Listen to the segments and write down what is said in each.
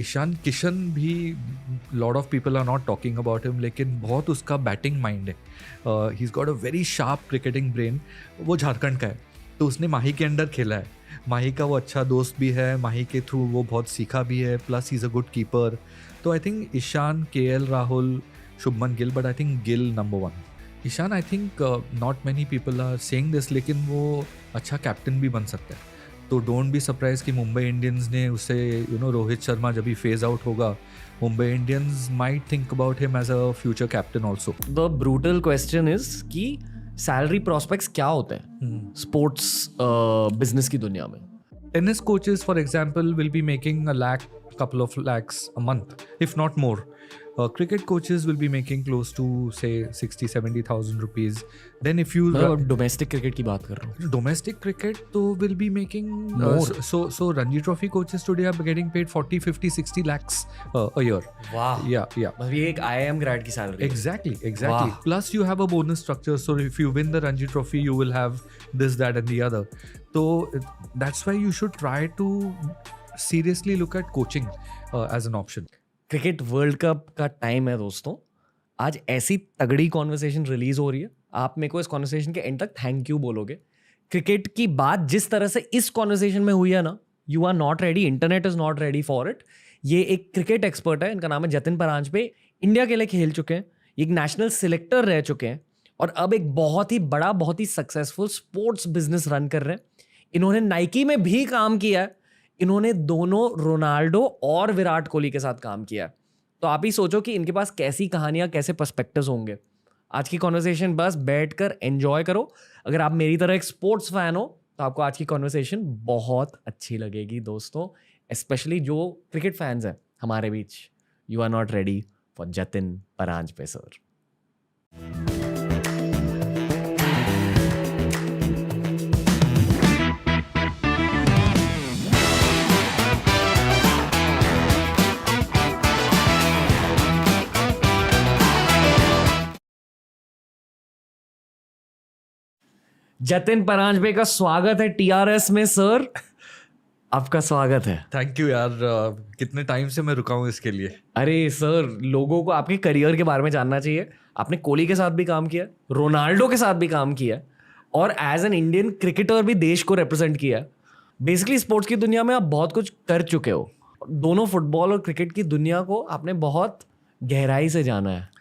ईशान किशन भी lot of people are not talking about him, लेकिन बहुत उसका बैटिंग माइंड है. He is got a very sharp cricketing brain. वो झारखंड का है, तो उसने माही के अंडर खेला है. माही का वो अच्छा दोस्त भी है, माही के थ्रू वो बहुत सीखा भी है, plus he is a good keeper. तो I think Ishan, KL Rahul, Shubman Gill, but I think Gill number one. Ishan, I think not many people are saying this, लेकिन वो अच्छा कैप्टन भी बन सकता है. तो डोंट बी सरप्राइज कि मुंबई इंडियंस ने उसे रोहित शर्मा जब भी फेज आउट होगा, Mumbai Indians might think about him as a future captain also. The brutal question is कि सैलरी प्रोस्पेक्ट्स क्या होते हैं स्पोर्ट्स बिजनेस की दुनिया में. Tennis coaches, for example, will be making a lakh, couple of lakhs a month, if not more. Cricket coaches will be making close to say 60-70,000 rupees. Then if you domestic cricket की बात कर रहा हूँ. domestic cricket, तो will be making More. so Ranji Trophy coaches today are getting paid 40, 50, 60 lakhs a year. वाह. Yeah. मतलब ये एक IIM ग्रेड की salary. Exactly. Wow. Plus you have a bonus structure. So if you win the Ranji Trophy, you will have this, that, and the other. So that's why you should try to seriously look at coaching as an option. Cricket world cup का time है दोस्तों. आज ऐसी तगड़ी conversation release हो रही है. आप मेरे को इस कॉन्वर्सेशन के एंड तक थैंक यू बोलोगे. क्रिकेट की बात जिस तरह से इस कॉन्वर्सेशन में हुई है ना, you are not ready, internet is not ready for it. ये एक क्रिकेट एक्सपर्ट है, इनका नाम है जतिन परांजपे. इंडिया के लिए खेल चुके हैं, एक नेशनल सिलेक्टर रह चुके हैं और अब एक बहुत ही बड़ा, बहुत ही सक्सेसफुल स्पोर्ट्स बिजनेस रन कर रहे हैं. इन्होंने नाइकी में भी काम किया है. इन्होंने दोनों रोनाल्डो और विराट कोहली के साथ काम किया है. तो आप ही सोचो कि इनके पास कैसी कहानियां, कैसे पर्सपेक्टिव्स होंगे. आज की कॉन्वर्सेशन बस बैठकर एंजॉय करो. अगर आप मेरी तरह एक स्पोर्ट्स फैन हो तो आपको आज की कॉन्वर्सेशन बहुत अच्छी लगेगी दोस्तों, स्पेशली जो क्रिकेट फैंस हैं हमारे बीच. You are not ready for Jatin Paranjpe sir. Jatin Paranjpe का स्वागत है टीआरएस में सर. आपका स्वागत है. थैंक यू यार. कितने टाइम से मैं रुका हूँ इसके लिए. अरे सर, लोगों को आपके करियर के बारे में जानना चाहिए. आपने कोहली के साथ भी काम किया, रोनाल्डो के साथ भी काम किया और एज एन इंडियन क्रिकेटर भी देश को रिप्रेजेंट किया. बेसिकली स्पोर्ट्स की दुनिया में आप बहुत कुछ कर चुके हो. दोनों फुटबॉल और क्रिकेट की दुनिया को आपने बहुत गहराई से जाना है.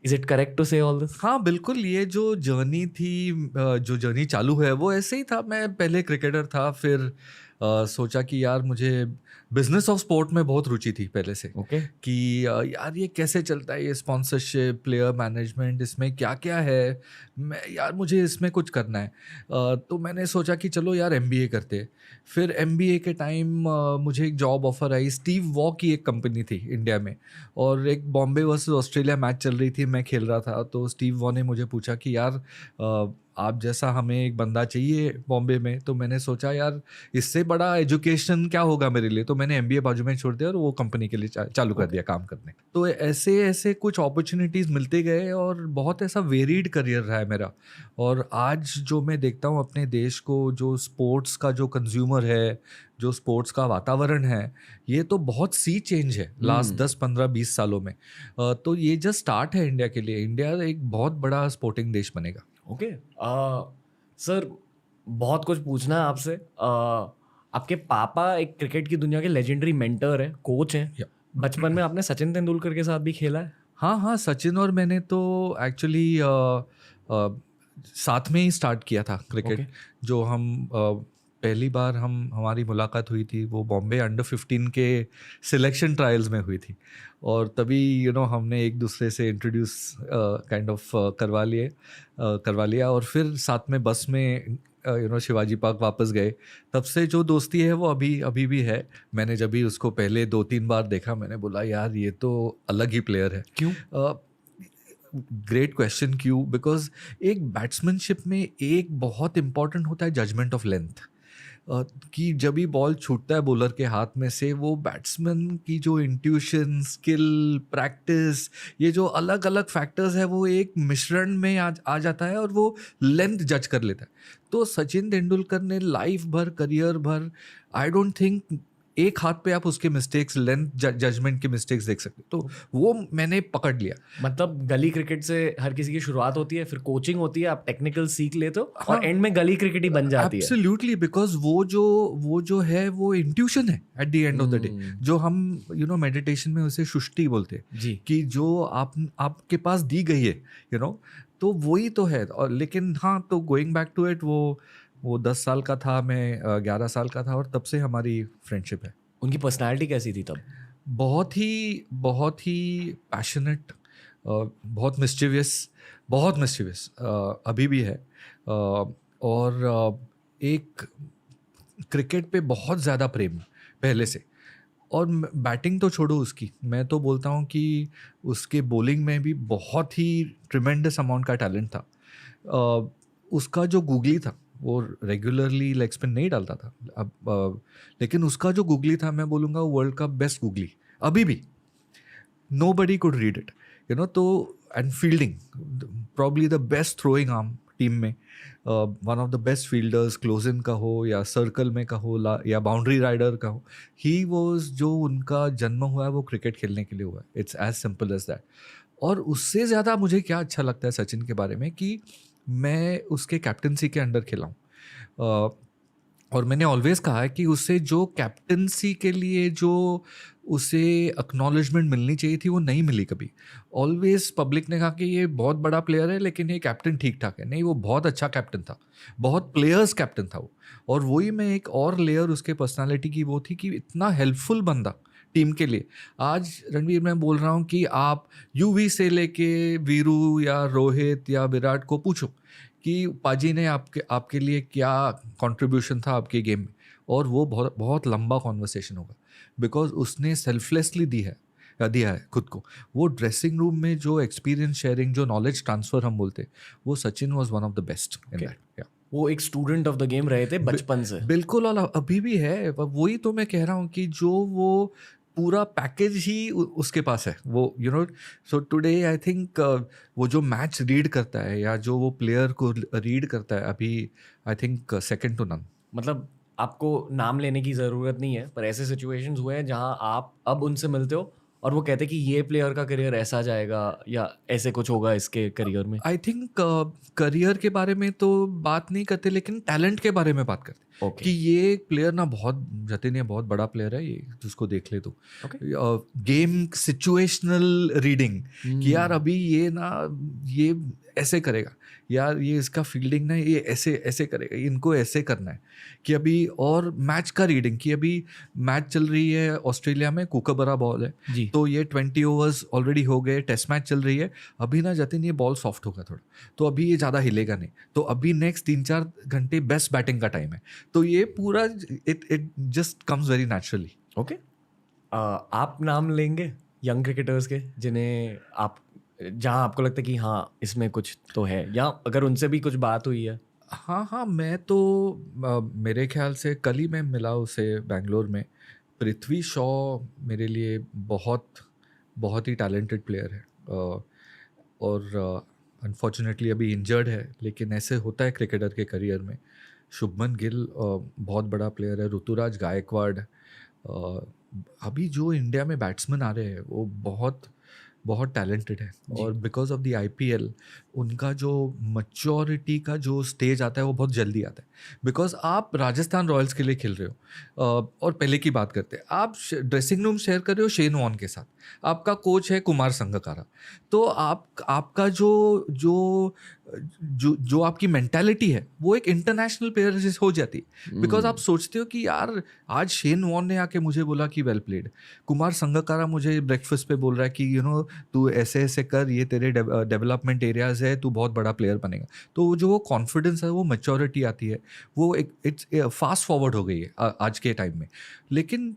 इज इट करेक्ट टू से ऑल दिस? हाँ बिल्कुल. ये जो जर्नी थी, जो जर्नी चालू है वो ऐसे ही था. मैं पहले क्रिकेटर था, फिर सोचा कि यार मुझे बिजनेस ऑफ स्पोर्ट में बहुत रुचि थी पहले से. ओके. कि यार ये कैसे चलता है, ये स्पॉन्सरशिप, प्लेयर मैनेजमेंट, इसमें क्या क्या है, यार मुझे इसमें कुछ करना है. तो मैंने सोचा कि चलो यार MBA करते. फिर MBA के टाइम मुझे एक जॉब ऑफर आई. स्टीव वॉ की एक कंपनी थी इंडिया में, और एक बॉम्बे वर्सेस ऑस्ट्रेलिया मैच चल रही थी, मैं खेल रहा था. तो स्टीव वॉ ने मुझे पूछा कि यार आप जैसा हमें एक बंदा चाहिए बॉम्बे में. तो मैंने सोचा यार इससे बड़ा एजुकेशन क्या होगा मेरे लिए. तो मैंने MBA बाजू में छोड़ दिया और वो कंपनी के लिए चालू कर दिया काम करने. तो ऐसे ऐसे कुछ अपॉर्चुनिटीज़ मिलते गए और बहुत ऐसा वेरीड करियर रहा है मेरा. और आज जो मैं देखता हूँ अपने देश को, जो स्पोर्ट्स का जो कंज्यूमर है, जो स्पोर्ट्स का वातावरण है, ये तो बहुत सी चेंज है लास्ट 10-15-20 सालों में. तो ये जस्ट स्टार्ट है इंडिया के लिए. इंडिया एक बहुत बड़ा स्पोर्टिंग देश बनेगा. ओके. सर, बहुत कुछ पूछना है आपसे. आपके पापा एक क्रिकेट की दुनिया के लेजेंडरी मेंटर हैं, कोच हैं. बचपन में आपने सचिन तेंदुलकर के साथ भी खेला है? हाँ, सचिन और मैंने तो एक्चुअली साथ में ही स्टार्ट किया था क्रिकेट. Okay. जो हम पहली बार हमारी मुलाकात हुई थी वो बॉम्बे अंडर-15 के सिलेक्शन ट्रायल्स में हुई थी. और तभी हमने एक दूसरे से इंट्रोड्यूस काइंड ऑफ करवा लिया. और फिर साथ में बस में शिवाजी पार्क वापस गए. तब से जो दोस्ती है वो अभी भी है. मैंने जब भी उसको पहले 2-3 बार देखा, मैंने बोला यार ये तो अलग ही प्लेयर है. क्यों? Great question. क्यों? बिकॉज एक बैट्समैनशिप में एक बहुत इंपॉर्टेंट होता है जजमेंट ऑफ लेंथ. कि जब भी बॉल छूटता है बॉलर के हाथ में से, वो बैट्समैन की जो इंट्यूशन, स्किल, प्रैक्टिस, ये जो अलग अलग फैक्टर्स है वो एक मिश्रण में आ जाता है और वो लेंथ जज कर लेता है. तो सचिन तेंदुलकर ने लाइफ भर, करियर भर, आई डोंट थिंक एक हाथ पे आप उसके मिस्टेक्स, लेंथ, जजमेंट के मिस्टेक्स देख सकते हो। तो वो मैंने पकड़ लिया। मतलब गली क्रिकेट से हर किसी की शुरुआत होती है, फिर कोचिंग होती है, आप टेक्निकल सीख लेते हो और हाँ, एंड में गली क्रिकेट ही बन जाती है। एब्सोल्युटली, बिकॉज वो जो है वो इंट्यूशन है at the end of the day, जो हम मेडिटेशन में उसे सुष्टि बोलते हैं, जी। कि जो आपके पास दी गई है, तो वही तो है। और लेकिन हाँ, तो गोइंग बैक टू इट, वो 10 साल का था, मैं 11 साल का था, और तब से हमारी फ्रेंडशिप है। उनकी पर्सनालिटी कैसी थी तब? बहुत ही पैशनेट, बहुत मिस्chievous, अभी भी है। और एक क्रिकेट पे बहुत ज़्यादा प्रेम पहले से। और बैटिंग तो छोड़ो उसकी, मैं तो बोलता हूँ कि उसके बॉलिंग में भी बहुत ही ट्रिमेंडस अमाउंट का टैलेंट था। उसका जो गूगली था, वो रेगुलरली लेग स्पिन नहीं डालता था अब, लेकिन उसका जो गूगली था, मैं बोलूँगा वर्ल्ड का बेस्ट गूगली अभी भी। nobody could read it, तो and fielding, probably the best throwing arm team में, one of the best fielders, close in का हो या सर्कल में का हो या बाउंड्री राइडर का हो, ही वॉज, जो उनका जन्म हुआ है वो क्रिकेट खेलने के लिए हुआ है। It's as simple as that. और उससे ज़्यादा मुझे क्या अच्छा लगता है सचिन के बारे में, कि मैं उसके कैप्टनसी के अंडर खेला हूँ। और मैंने ऑलवेज कहा है कि उससे जो कैप्टनसी के लिए जो उसे एक्नॉलेजमेंट मिलनी चाहिए थी, वो नहीं मिली कभी। ऑलवेज पब्लिक ने कहा कि ये बहुत बड़ा प्लेयर है, लेकिन ये कैप्टन ठीक ठाक है। नहीं, वो बहुत अच्छा कैप्टन था, बहुत प्लेयर्स कैप्टन था वो। और वही मैं एक और लेयर उसके पर्सनालिटी की वो थी, कि इतना हेल्पफुल बंदा टीम के लिए। आज रणवीर, मैं बोल रहा हूँ कि आप यूवी से लेके वीरू या रोहित या विराट को पूछो कि पाजी ने आपके लिए क्या कंट्रीब्यूशन था आपके गेम में, और वो बहुत बहुत लंबा कॉन्वर्सेशन होगा, बिकॉज उसने सेल्फलेसली दिया है खुद को। वो ड्रेसिंग रूम में जो एक्सपीरियंस शेयरिंग, जो नॉलेज ट्रांसफर हम बोलते हैं, वो Sachin was one of the best in that. वो एक स्टूडेंट ऑफ द गेम रहे थे बचपन से। बिल्कुल, और अभी भी है। वही तो मैं कह रहा हूँ कि जो वो पूरा पैकेज ही उसके पास है वो, सो टुडे आई थिंक वो जो मैच रीड करता है, या जो वो प्लेयर को रीड करता है, अभी I think second to none. मतलब आपको नाम लेने की ज़रूरत नहीं है, पर ऐसे सिचुएशंस हुए हैं जहां आप अब उनसे मिलते हो और वो कहते हैं कि ये प्लेयर का करियर ऐसा जाएगा या ऐसे कुछ होगा इसके करियर में। आई थिंक करियर के बारे में तो बात नहीं करते, लेकिन टैलेंट के बारे में बात करते ओके। कि ये प्लेयर ना बहुत, जतिन ये बहुत बड़ा प्लेयर है, ये जिसको देख ले तो। ओके। गेम सिचुएशनल रीडिंग, कि यार अभी ये ना, ये ऐसे करेगा, यार ये इसका फील्डिंग ना, ये ऐसे ऐसे करेगा, इनको ऐसे करना है। कि अभी और मैच का रीडिंग, कि अभी मैच चल रही है ऑस्ट्रेलिया में, कूकाबरा बॉल है, जी। तो ये 20 ओवर्स ऑलरेडी हो गए, टेस्ट मैच चल रही है। अभी ना जतिन ये बॉल सॉफ्ट होगा थोड़ा, तो अभी ये ज़्यादा हिलेगा नहीं, तो अभी नेक्स्ट 3-4 घंटे बेस्ट बैटिंग का टाइम है। तो ये पूरा it just comes very naturally. Okay. आप नाम लेंगे यंग क्रिकेटर्स के जिन्हें आप, जहां आपको लगता है कि हाँ इसमें कुछ तो है, या अगर उनसे भी कुछ बात हुई है? हाँ हाँ, मैं तो मेरे ख्याल से कल ही मैं मिला उसे बेंगलोर में। पृथ्वी शॉ मेरे लिए बहुत बहुत ही टैलेंटेड प्लेयर है, और अनफॉर्चुनेटली अभी इंजर्ड है, लेकिन ऐसे होता है क्रिकेटर के करियर में। शुभमन गिल बहुत बड़ा प्लेयर है। ऋतुराज गायकवाड़, अभी जो इंडिया में बैट्समैन आ रहे हैं वो बहुत बहुत टैलेंटेड है। जी। और बिकॉज ऑफ द आईपीएल उनका जो मच्योरिटी का जो स्टेज आता है वो बहुत जल्दी आता है। बिकॉज आप राजस्थान रॉयल्स के लिए खेल रहे हो, और पहले की बात करते हैं, आप ड्रेसिंग रूम शेयर कर रहे हो शेन वॉर्न के साथ, आपका कोच है कुमार संगकारा। तो आपका जो जो जो जो आपकी मेंटालिटी है वो एक इंटरनेशनल प्लेयर से हो जाती है। बिकॉज आप सोचते हो कि यार आज शेन वॉर्न ने आके मुझे बोला कि वेल प्लेड, कुमार संगकारा मुझे ब्रेकफास्ट पे बोल रहा है कि तू ऐसे ऐसे कर, ये तेरे डेवलपमेंट एरियाज है, तू बहुत बड़ा प्लेयर बनेगा। तो जो वो कॉन्फिडेंस है, वो मैच्योरिटी आती है, वो एक इट्स फास्ट फॉरवर्ड हो गई है आज के टाइम में। लेकिन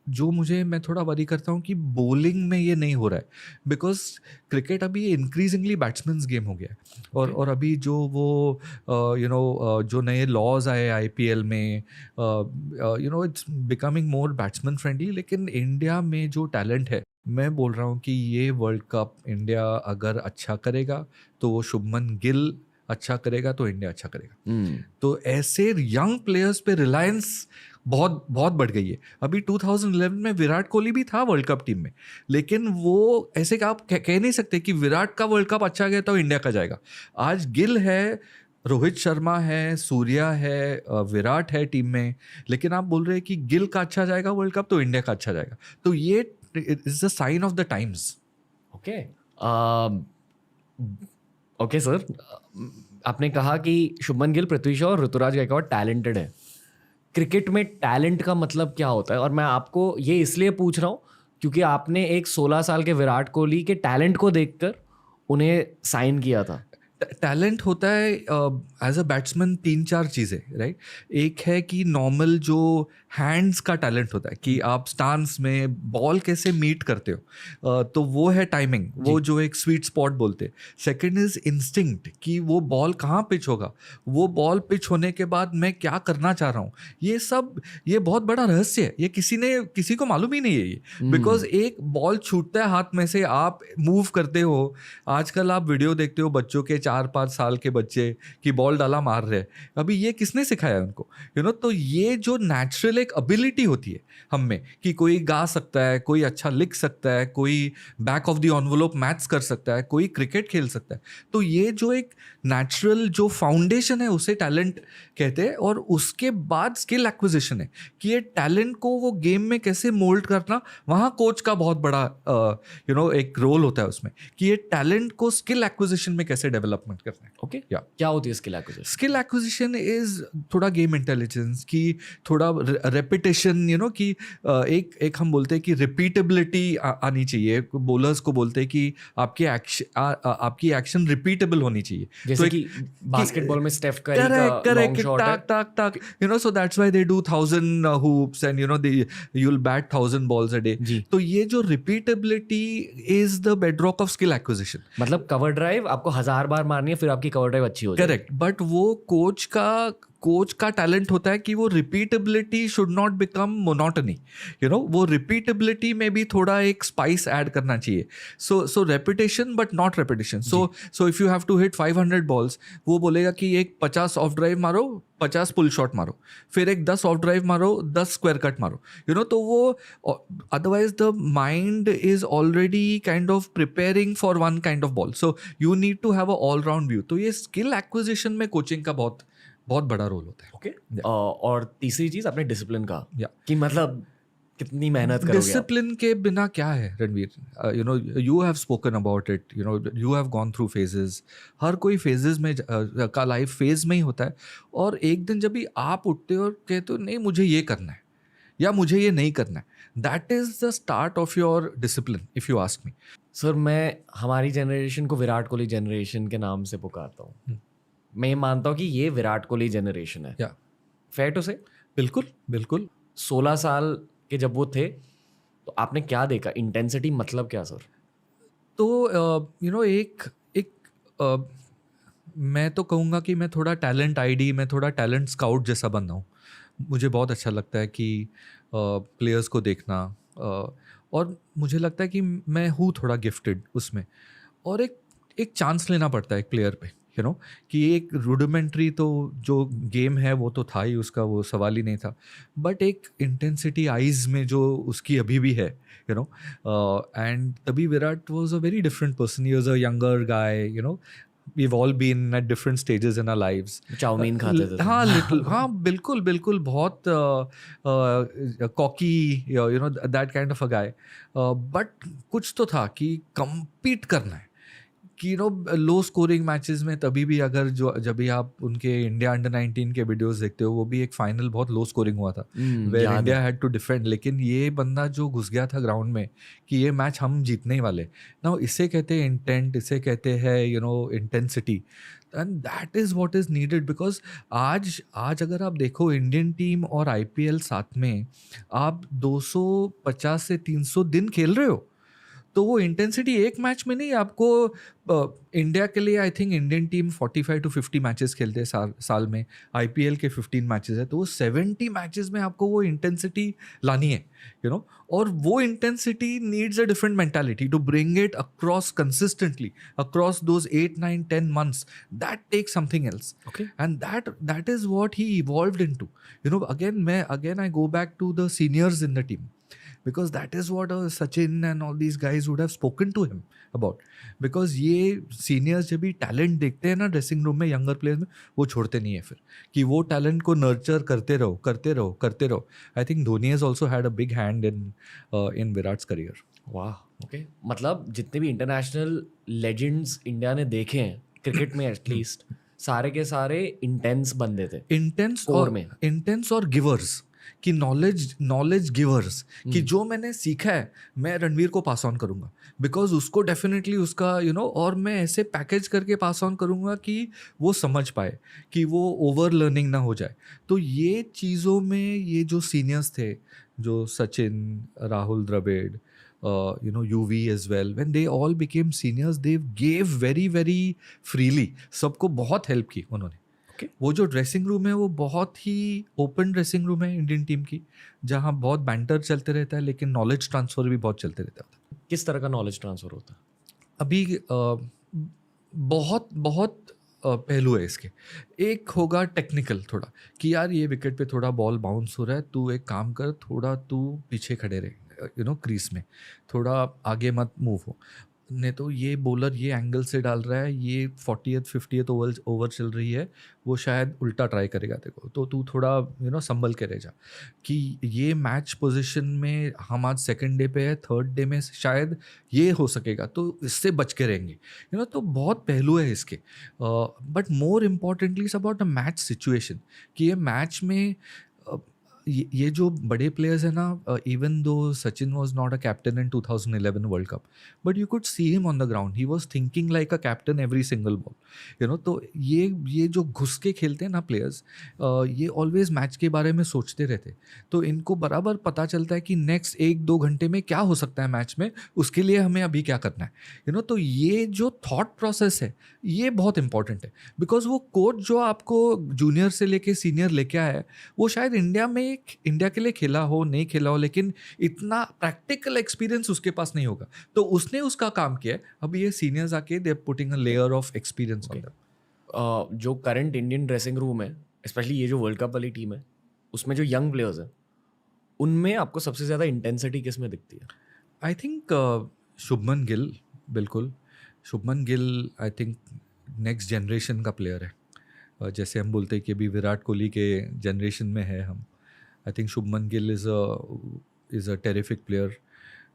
जो मैं थोड़ा वरी करता हूँ कि बॉलिंग में ये नहीं हो रहा है, बिकॉज क्रिकेट अभी इंक्रीजिंगली बैट्समैन्स गेम हो गया है। और अभी जो वो जो नए लॉज आए आईपीएल में, it's becoming more batsman friendly. लेकिन इंडिया में जो टैलेंट है, मैं बोल रहा हूँ कि ये वर्ल्ड कप इंडिया अगर अच्छा करेगा तो वो शुभमन गिल अच्छा करेगा तो इंडिया अच्छा करेगा। तो ऐसे यंग प्लेयर्स पे रिलायंस बहुत बहुत बढ़ गई है। अभी 2011 में विराट कोहली भी था वर्ल्ड कप टीम में, लेकिन वो ऐसे कि आप कह नहीं सकते कि विराट का वर्ल्ड कप अच्छा गया तो इंडिया का जाएगा। आज गिल है, रोहित शर्मा है, सूर्या है, विराट है टीम में, लेकिन आप बोल रहे हैं कि गिल का अच्छा जाएगा वर्ल्ड कप तो इंडिया का अच्छा जाएगा। तो ये is the sign of the times. Okay okay sir, आपने कहा कि शुभमन गिल, पृथ्वी शॉ और ऋतुराज गायकवाड़ टैलेंटेड है। क्रिकेट में टैलेंट का मतलब क्या होता है? और मैं आपको ये इसलिए पूछ रहा हूँ क्योंकि आपने एक 16 साल के विराट कोहली के टैलेंट को देखकर उन्हें साइन किया था। टैलेंट होता है एज अ बैट्समैन 3-4 चीज़ें, राइट। एक है कि नॉर्मल जो हैंड्स का टैलेंट होता है कि आप स्टांस में बॉल कैसे मीट करते हो, तो वो है टाइमिंग, वो जो एक स्वीट स्पॉट बोलते हैं। सेकंड इज इंस्टिंक्ट कि वो बॉल कहाँ पिच होगा, वो बॉल पिच होने के बाद मैं क्या करना चाह रहा हूँ। ये बहुत बड़ा रहस्य है, ये किसी को मालूम ही नहीं है ये। बिकॉज एक बॉल छूटता है हाथ में से, आप मूव करते हो। आजकल आप वीडियो देखते हो बच्चों के 4-5 साल के बच्चे कि बॉल डाला मार रहे हैं, अभी ये किसने सिखाया उनको, तो ये जो नेचुरल एक एबिलिटी होती है हम में कि कोई गा सकता है, कोई अच्छा लिख सकता है, कोई back of the envelope maths कर सकता है, कोई क्रिकेट खेल सकता है। तो ये जो एक नेचुरल जो फाउंडेशन है उसे टैलेंट कहते हैं। और उसके बाद स्किल एक्विजिशन है कि ये टैलेंट को वो गेम में कैसे मोल्ड करना, वहाँ कोच का बहुत बड़ा एक रोल होता है उसमें कि ये टैलेंट को स्किल एक्विजिशन में कैसे डेवलपमेंट करना है। ओके, या क्या होती है skill acquisition? Skill acquisition is थोड़ा गेम इंटेलिजेंस की, थोड़ा रेपिटेशन, कि एक हम बोलते हैं कि रिपीटेबिलिटी आनी चाहिए। बोलर्स को बोलते हैं कि आपकी एक्शन रिपीटेबल होनी चाहिए। जैसे कि बास्केटबॉल में स्टेफ करी का लॉन्ग शॉट है, टाक, so that's why they do 1,000 hoops and you'll bat 1,000 balls a day. जी। तो ये जो repeatability is the bedrock of skill acquisition. मतलब कवर ड्राइव आपको 1000 बार मारनी है, फिर आपकी कवर ड्राइव अच्छी हो जाएगी। करेक्ट, बट वो कोच का टैलेंट होता है कि वो repeatability should not become monotony. वो रिपीटेबिलिटी में भी थोड़ा एक स्पाइस ऐड करना चाहिए। So repetition but not repetition. So if you have to hit 500 balls, वो बोलेगा कि एक 50 ऑफ ड्राइव मारो, 50 पुल शॉट मारो, फिर एक 10 ऑफ ड्राइव मारो, 10 स्क्वायर कट मारो। तो वो otherwise the mind is already kind of preparing for one kind of ball. So you need to have a all round view. तो ये स्किल एक्विजिशन में कोचिंग का बहुत बड़ा रोल होता है। ओके, और तीसरी चीज आपने डिसिप्लिन कहा, या कि मतलब कितनी मेहनत करोगे आप? डिसिप्लिन के बिना क्या है Ranveer? You have spoken about it, you have gone through phases. हर कोई फेजेस में का लाइफ फेज में ही होता है। और एक दिन जब भी आप उठते हो और कहते हो नहीं मुझे ये करना है या मुझे ये नहीं करना है, that is the start of your discipline if you ask me. Sir, मैं हमारी जनरेशन को विराट कोहली जनरेशन के नाम से पुकारता हूँ। मैं ये मानता हूँ कि ये विराट कोहली जनरेशन है। या फेयर टू से? बिल्कुल बिल्कुल। 16 साल के जब वो थे तो आपने क्या देखा? इंटेंसिटी मतलब क्या सर? तो मैं तो कहूँगा कि मैं थोड़ा टैलेंट आईडी, मैं थोड़ा टैलेंट स्काउट जैसा बन रहा हूँ। मुझे बहुत अच्छा लगता है कि प्लेयर्स को देखना, और मुझे लगता है कि मैं हूँ थोड़ा गिफ्टेड उसमें। और एक चांस लेना पड़ता है एक प्लेयर पे, कि एक रूडिमेंट्री तो जो गेम है वो तो था ही, उसका वो सवाल ही नहीं था। बट एक इंटेंसिटी आइज में जो उसकी अभी भी है, एंड तभी Virat was a very different person. He was a younger guy, we've all been at different stages in our lives. Chow mein खाते थे। हाँ लिटिल, हाँ बिल्कुल बिल्कुल, बहुत cocky, that kind of a guy. But कुछ तो था कि compete करना है, कि लो स्कोरिंग मैचेस में तभी भी अगर जब भी आप उनके इंडिया अंडर 19 के वीडियोस देखते हो, वो भी एक फाइनल बहुत लो स्कोरिंग हुआ था where India had to defend. लेकिन ये बंदा जो घुस गया था ग्राउंड में कि ये मैच हम जीतने ही वाले ना, इसे कहते हैं इंटेंट, इसे कहते हैं intensity, and that is what is needed. Because आज अगर आप देखो इंडियन टीम और IPL साथ में, आप 250 से 300 दिन खेल रहे हो, तो वो इंटेंसिटी एक मैच में नहीं, आपको इंडिया के लिए I think Indian team 45 to 50 matches खेलते हैं साल में, आईपीएल के 15 मैचेस है, तो वो 70 मैचेस में आपको वो इंटेंसिटी लानी है, और वो intensity needs a different mentality to bring it across consistently across those 8, 9, 10 months. That takes something else. Okay. And that is what he evolved into. Again I go back to the seniors in the team, because that is what Sachin and all these guys would have spoken to him about. Because ये seniors जब भी talent देखते हैं ना dressing room में younger players में, वो छोड़ते नहीं है फिर, कि वो टैलेंट को नर्चर करते रहो. I think Dhoni has also had a big hand in Virat's career. वाह, ओके. मतलब जितने भी इंटरनेशनल लेजेंड्स इंडिया ने देखे हैं क्रिकेट में एटलीस्ट, सारे के सारे इंटेंस बंदे थे. इंटेंस और गिवर्स, कि नॉलेज गिवर्स, कि जो मैंने सीखा है मैं रणवीर को पास ऑन करूंगा, बिकॉज उसको डेफिनेटली उसका और मैं ऐसे पैकेज करके पास ऑन करूंगा कि वो समझ पाए, कि वो ओवर लर्निंग ना हो जाए. तो ये चीज़ों में ये जो सीनियर्स थे, जो Sachin, Rahul Dravid, UV as well, when they all became seniors, they gave very very freely, सबको बहुत हेल्प की उन्होंने. Okay. वो जो ड्रेसिंग रूम है वो बहुत ही ओपन ड्रेसिंग रूम है इंडियन टीम की, जहाँ बहुत बैंटर चलते रहता है, लेकिन नॉलेज ट्रांसफर भी बहुत चलते रहता है. किस तरह का नॉलेज ट्रांसफर होता है? अभी बहुत बहुत पहलू है इसके. एक होगा टेक्निकल थोड़ा, कि यार ये विकेट पे थोड़ा बॉल बाउंस हो रहा है, तू एक काम कर, थोड़ा तू पीछे खड़े रहे, क्रीज में थोड़ा आगे मत मूव हो, नहीं तो ये बॉलर ये एंगल से डाल रहा है, ये 40th 50th ओवर चल रही है, वो शायद उल्टा ट्राई करेगा देखो, तो तू थोड़ा संभल के रह जा, कि ये मैच पोजीशन में हम आज सेकंड डे पे है, थर्ड डे में शायद ये हो सकेगा, तो इससे बच के रहेंगे. तो बहुत पहलू है इसके. But more importantly it's about a match situation, कि ये मैच में ये जो बड़े प्लेयर्स हैं ना, even though Sachin was not a captain in 2011 world cup, but you could see him on the ground, he was thinking like a captain every single ball. तो ये जो घुस के खेलते हैं ना प्लेयर्स, ये ऑलवेज मैच के बारे में सोचते रहते, तो इनको बराबर पता चलता है कि नेक्स्ट 1-2 घंटे में क्या हो सकता है मैच में, उसके लिए हमें अभी क्या करना है. तो ये जो थॉट प्रोसेस है ये बहुत इंपॉर्टेंट है, बिकॉज वो कोच जो आपको जूनियर से लेके सीनियर लेके आया है, वो शायद इंडिया के लिए खेला हो नहीं खेला हो, लेकिन इतना प्रैक्टिकल एक्सपीरियंस उसके पास नहीं होगा, तो उसने उसका काम किया है. अब ये सीनियर्स आके they are putting a layer of experience on them. जो करंट इंडियन ड्रेसिंग रूम है, स्पेशली ये जो वर्ल्ड कप वाली टीम है, उसमें जो यंग प्लेयर्स हैं, उनमें आपको सबसे ज़्यादा इंटेंसिटी किस में दिखती है? आई थिंक शुभमन गिल, बिल्कुल. Shubman Gill I think next generation का प्लेयर है. जैसे हम बोलते हैं कि अभी विराट कोहली के जनरेशन में है हम, I think Shubman Gill is a terrific player.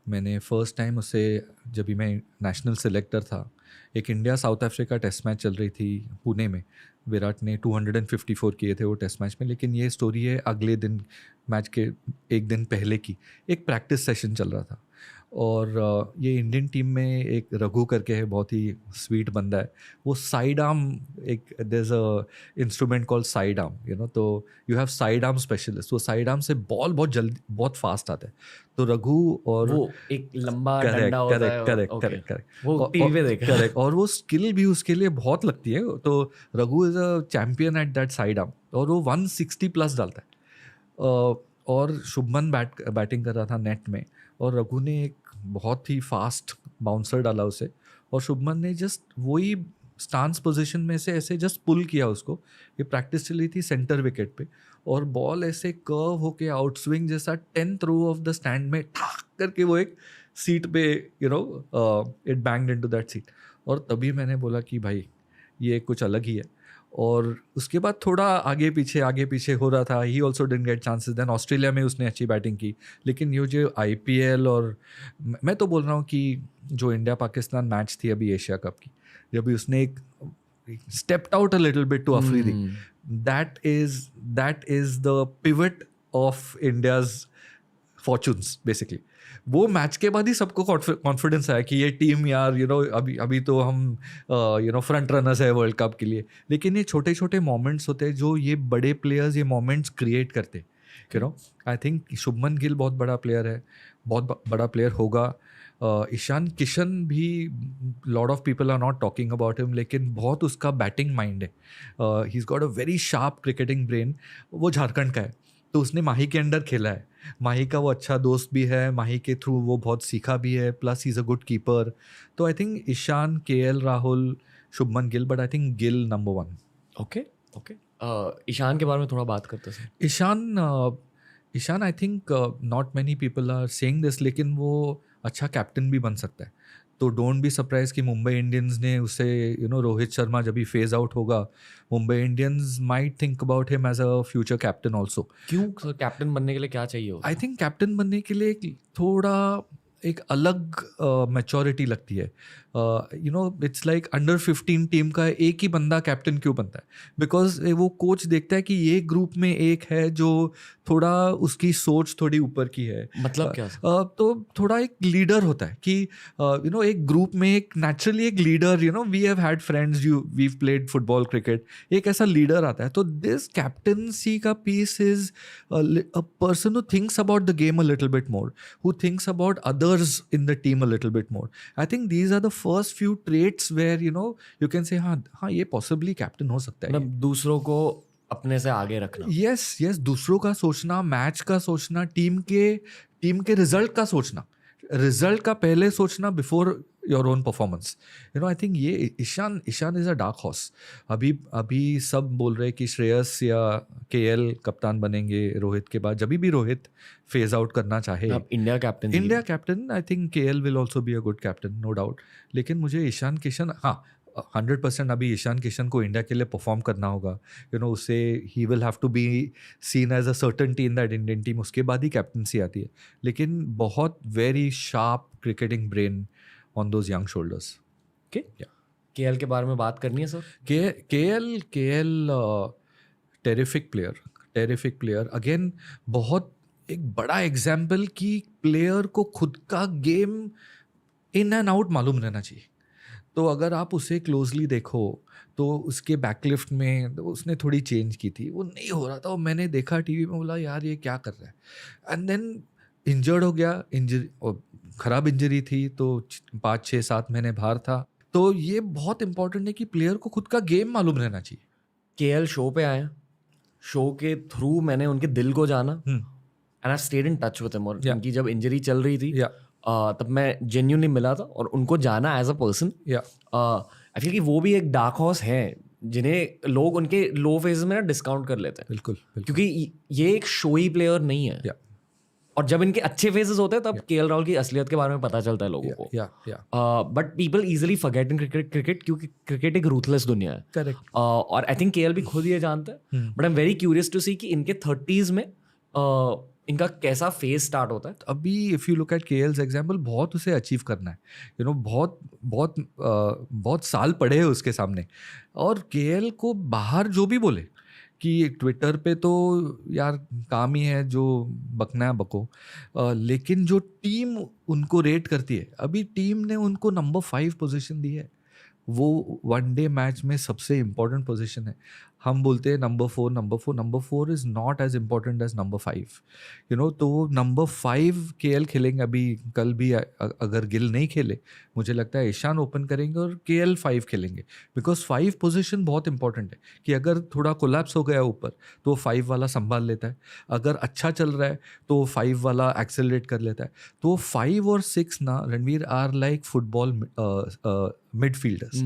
मैंने फर्स्ट टाइम उसे, जब भी मैं नेशनल सेलेक्टर था, एक India South Africa test match चल रही थी पुणे में, विराट ने 254 किए थे वो टेस्ट मैच में, लेकिन ये स्टोरी है अगले दिन, मैच के एक दिन पहले की. एक प्रैक्टिस सेशन चल रहा था, और ये इंडियन टीम में एक रघु करके है, बहुत ही स्वीट बंदा है, वो साइड आर्म, एक there is a instrument called side arm, तो you have side arm specialist, वो साइड आर्म से बॉल बहुत जल्दी बहुत फास्ट आता है. तो रघु और वो एक लंबा डंडा होता है, करेक्ट वो टीवी पे देखा करेक्ट, और वो स्किल भी उसके लिए बहुत लगती है. तो Raghu is a champion at that side arm, और वो 160+ डालता है. और शुभमन बैटिंग कर रहा था नेट में, और रघु ने एक बहुत ही फास्ट बाउंसर डाला उसे, और शुभमन ने जस्ट वही स्टांस पोजीशन में से ऐसे जस्ट पुल किया उसको. ये प्रैक्टिस चली थी सेंटर विकेट पे, और बॉल ऐसे कर्व होके आउट स्विंग जैसा 10th row of the stand में ठाक करके वो एक सीट पे it banged into that seat. और तभी मैंने बोला कि भाई ये कुछ अलग ही है. और उसके बाद थोड़ा आगे पीछे हो रहा था. He also didn't get chances. Then Australia में उसने अच्छी बैटिंग की, लेकिन ये जो IPL, और मैं तो बोल रहा हूँ कि जो इंडिया पाकिस्तान मैच थी अभी एशिया कप की, जब भी उसने एक stepped out a little bit to Afridi, that is the pivot of India's fortunes basically. वो मैच के बाद ही सबको कॉन्फिडेंस आया कि ये टीम यार अभी तो हम फ्रंट रनर्स है वर्ल्ड कप के लिए. लेकिन ये छोटे छोटे मोमेंट्स होते हैं जो ये बड़े प्लेयर्स ये मोमेंट्स क्रिएट करते. आई थिंक शुभमन गिल बहुत बड़ा प्लेयर है, बहुत बड़ा प्लेयर होगा। ईशान किशन भी, lot of people are not talking about him, लेकिन बहुत उसका बैटिंग माइंड है। He is got a very sharp cricketing brain. वो झारखंड का है, तो उसने माही के अंडर खेला है। माही का वो अच्छा दोस्त भी है, माही के थ्रू वो बहुत सीखा भी है, plus he is a good keeper. तो I think Ishan, KL Rahul, Shubman Gill, but I think Gill number 1। Okay okay. Ishan के बारे में थोड़ा बात करते हैं। Ishan I think not many people are saying this, लेकिन वो अच्छा कैप्टन भी बन सकता है। तो डोंट बी सरप्राइज कि मुंबई इंडियंस ने उसे रोहित शर्मा जब भी फेज आउट होगा, Mumbai Indians might think about him as a future captain also. क्यों सर, कैप्टन बनने के लिए क्या चाहिए होता आई है? थिंक कैप्टन बनने के लिए थोड़ा एक अलग मैच्योरिटी लगती है। इट्स लाइक अंडर 15 टीम का एक ही बंदा कैप्टन क्यों बनता है? बिकॉज वो कोच देखता है कि ये ग्रुप में एक है जो थोड़ा उसकी सोच थोड़ी ऊपर की है। मतलब क्या सर? तो थोड़ा एक लीडर होता है कि एक ग्रुप में एक नेचुरली एक leader, we have had friends, we played football cricket, एक ऐसा लीडर आता है। तो दिस कैप्टनसी का piece is a person who thinks about the game a little bit more, who thinks about others in the team a little bit more. I think these are the first few traits where you can say हाँ ये possibly captain हो सकता है। मतलब दूसरों को अपने से आगे रखना। यस, दूसरों का सोचना, मैच का सोचना, टीम के रिजल्ट का सोचना, रिजल्ट का पहले सोचना before your own performance. I think ये Ishan is a dark horse. अभी सब बोल रहे हैं कि श्रेयस या केएल कप्तान बनेंगे रोहित के बाद, जब भी रोहित फेज आउट करना चाहे। अब India captain I think KL will also be a good captain, no doubt. लेकिन मुझे ईशान किशन, हाँ 100% अभी ईशान किशन को इंडिया के लिए परफॉर्म करना होगा। उसे he will have to be seen as a certainty in that Indian team, उसके बाद ही कैप्टनसी आती है। लेकिन बहुत very sharp cricketing brain on those young shoulders. Okay. KL के बारे में बात करनी है सर? केएल टेरिफिक प्लेयर अगेन, बहुत एक बड़ा एग्जाम्पल कि प्लेयर को खुद का गेम इन एंड आउट मालूम रहना चाहिए। तो अगर आप उसे क्लोजली देखो तो उसके बैकलिफ्ट में तो उसने थोड़ी चेंज की थी, वो नहीं हो रहा था। और मैंने देखा टीवी में, बोला यार ये क्या कर रहा है। एंड देन इंजर्ड हो गया, इंजरी और ख़राब इंजरी थी, तो 5 6 7 महीने बाहर था। तो ये बहुत इंपॉर्टेंट है कि प्लेयर को खुद का गेम मालूम रहना चाहिए। केएल शो पे आए, शो के थ्रू मैंने उनके दिल को जाना and I stayed in touch with him. और Yeah. उनकी जब इंजरी चल रही थी या तब मैं जेन्युइनली मिला था और उनको जाना एज अ पर्सन। या आई फील कि वो भी एक डार्क हॉर्स है जिन्हें लोग उनके लो फेजेस में ना डिस्काउंट कर लेते हैं, बिल्कुल क्योंकि ये एक शोई प्लेयर नहीं है। या और जब इनके अच्छे फेजेस होते हैं तब केएल राहुल की असलियत के बारे में पता चलता है लोगों को। या but people easily forget in cricket क्योंकि क्रिकेट एक रूथलेस दुनिया है। करेक्ट। और आई थिंक केएल भी खुद ये जानता है। But I am very curious to see कि इनके 30s में इनका कैसा फेज स्टार्ट होता है। अभी if you look at KL's example, बहुत उसे अचीव करना है। बहुत साल पड़े हैं उसके सामने। और केएल को बाहर जो भी बोले कि ट्विटर पे तो यार काम ही है, जो बकना है बको। लेकिन जो टीम उनको रेट करती है, अभी टीम ने उनको नंबर 5 पोजीशन दी है। वो वनडे मैच में सबसे इम्पोर्टेंट पोजीशन है। हम बोलते हैं number 4 is not as important as number 5। तो वो नंबर 5 केएल खेलेंगे। अभी कल भी अगर गिल नहीं खेले, मुझे लगता है ईशान ओपन करेंगे और केएल 5 खेलेंगे। बिकॉज 5 पोजीशन बहुत इंपॉर्टेंट है कि अगर थोड़ा कोलैप्स हो गया ऊपर तो 5 वाला संभाल लेता है। अगर अच्छा चल रहा है तो 5 वाला एक्सेलरेट कर लेता है। तो 5 और 6 ना Ranveer are like football midfielders.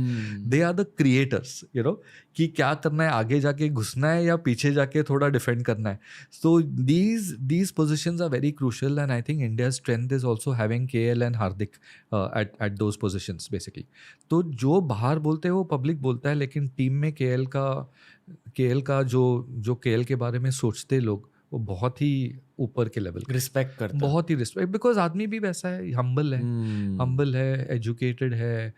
They are the creators, कि क्या करना है, आगे जाके घुसना है या पीछे जाके थोड़ा डिफेंड करना है। सो these positions are very crucial, and I think India's strength is also having KL and Hardik at those positions basically. तो जो बाहर बोलते हैं वो पब्लिक बोलता है, लेकिन टीम में केएल का जो केएल के बारे में सोचते लोग, वो बहुत ही ऊपर के लेवल, रिस्पेक्ट करता है। बहुत ही रिस्पेक्ट। बिकॉज आदमी भी वैसा है, हम्बल है, एजुकेटेड है।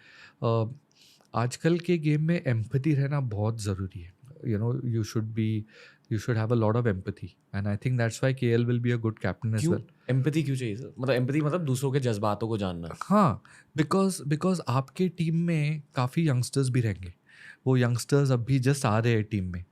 आजकल के गेम में एम्पैथी रहना बहुत ज़रूरी है। you should have a lot of empathy, and I think that's why KL will be a good captain as well. Empathy क्यों चाहिए सर? मतलब एम्पैथी मतलब दूसरों के जज्बातों को जानना। हाँ, बिकॉज आपके टीम में काफ़ी यंगस्टर्स भी रहेंगे। वो यंगस्टर्स अभी जस्ट आ रहे हैं टीम में,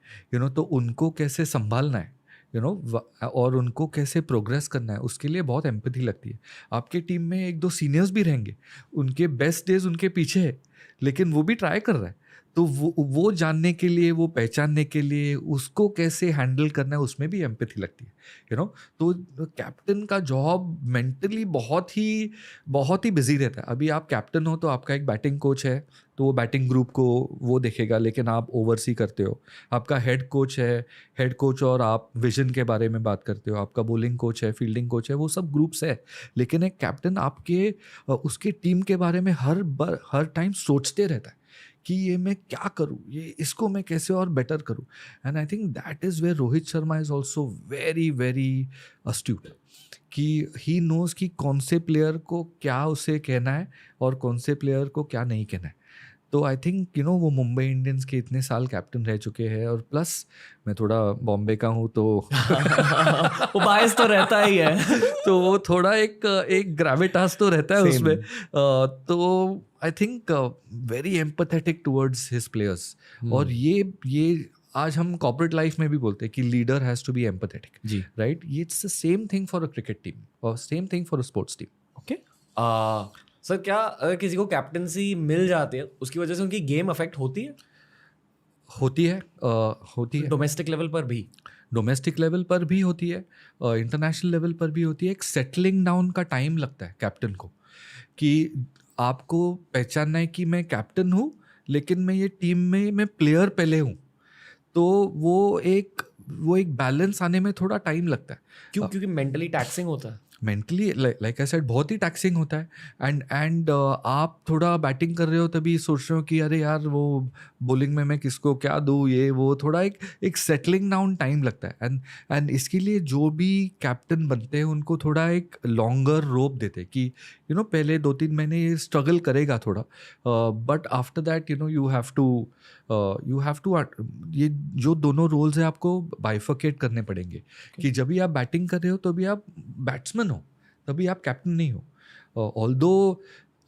तो उनको कैसे संभालना है, यू नो, और उनको कैसे प्रोग्रेस करना है, उसके लिए बहुत एम्पैथी लगती है। आपके टीम में एक दो सीनियर्स भी रहेंगे, उनके बेस्ट डेज उनके पीछे है, लेकिन वो भी ट्राई कर रहा है, तो वो जानने के लिए, वो पहचानने के लिए, उसको कैसे हैंडल करना है, उसमें भी एम्पैथी लगती है, यू नो। तो कैप्टन का जॉब मेंटली बहुत ही बिजी रहता है। अभी आप कैप्टन हो तो आपका एक बैटिंग कोच है, तो वो बैटिंग ग्रुप को वो देखेगा, लेकिन आप ओवरसी करते हो। आपका हेड कोच है, हेड कोच और आप विजन के बारे में बात करते हो। आपका बॉलिंग कोच है, फील्डिंग कोच है, वो सब ग्रुप्स है, लेकिन एक कैप्टन आपके उसके टीम के बारे में हर टाइम सोचते रहता है कि ये मैं क्या करूँ, ये इसको मैं कैसे और बेटर करूँ। And I think that is where Rohit Sharma is also very very astute, कि ही नोज़ कि कौन से प्लेयर को क्या उसे कहना है और कौन से प्लेयर को क्या नहीं कहना है। तो आई थिंक यू नो वो मुंबई इंडियंस के इतने साल कैप्टन रह चुके हैं, और प्लस मैं थोड़ा बॉम्बे का हूँ तो वो बायस तो रहता ही है। तो वो थोड़ा एक ग्रेविटास तो रहता है Same. उसमें। तो I think very empathetic towards his players. और ये आज हम कॉर्पोरेट लाइफ में भी बोलते हैं कि leader has to be empathetic, जी। राइट? ये it's the same thing for a cricket team और same thing for a sports team. Okay. Sir, क्या अगर किसी को कैप्टनसी मिल जाती है उसकी वजह से उनकी गेम अफेक्ट होती है? होती है, होती है। डोमेस्टिक लेवल पर भी? डोमेस्टिक लेवल पर भी होती है, इंटरनेशनल लेवल पर भी होती है। एक सेटलिंग डाउन का टाइम लगता है कैप्टन को, कि आपको पहचानना है कि मैं कैप्टन हूँ, लेकिन मैं ये टीम में मैं प्लेयर पहले हूँ। तो वो एक बैलेंस आने में थोड़ा टाइम लगता है। क्यों? क्योंकि मेंटली टैक्सिंग होता है। मेंटली लाइक आई सेड बहुत ही टैक्सिंग होता है। एंड आप थोड़ा बैटिंग कर रहे हो तभी सोच रहे हो कि अरे यार वो बॉलिंग में मैं किसको क्या दूँ, ये वो थोड़ा एक सेटलिंग डाउन टाइम लगता है। एंड इसके लिए जो भी कैप्टन बनते हैं उनको थोड़ा एक लॉन्गर रोप देते हैं कि यू नो पहले 2-3 महीने ये स्ट्रगल करेगा थोड़ा, but after that you have to ये जो दोनों रोल्स है आपको बाइफर्केट करने पड़ेंगे। कि जब भी आप बैटिंग कर रहे हो तभी आप बैट्समैन हो, तभी आप कैप्टन नहीं हो।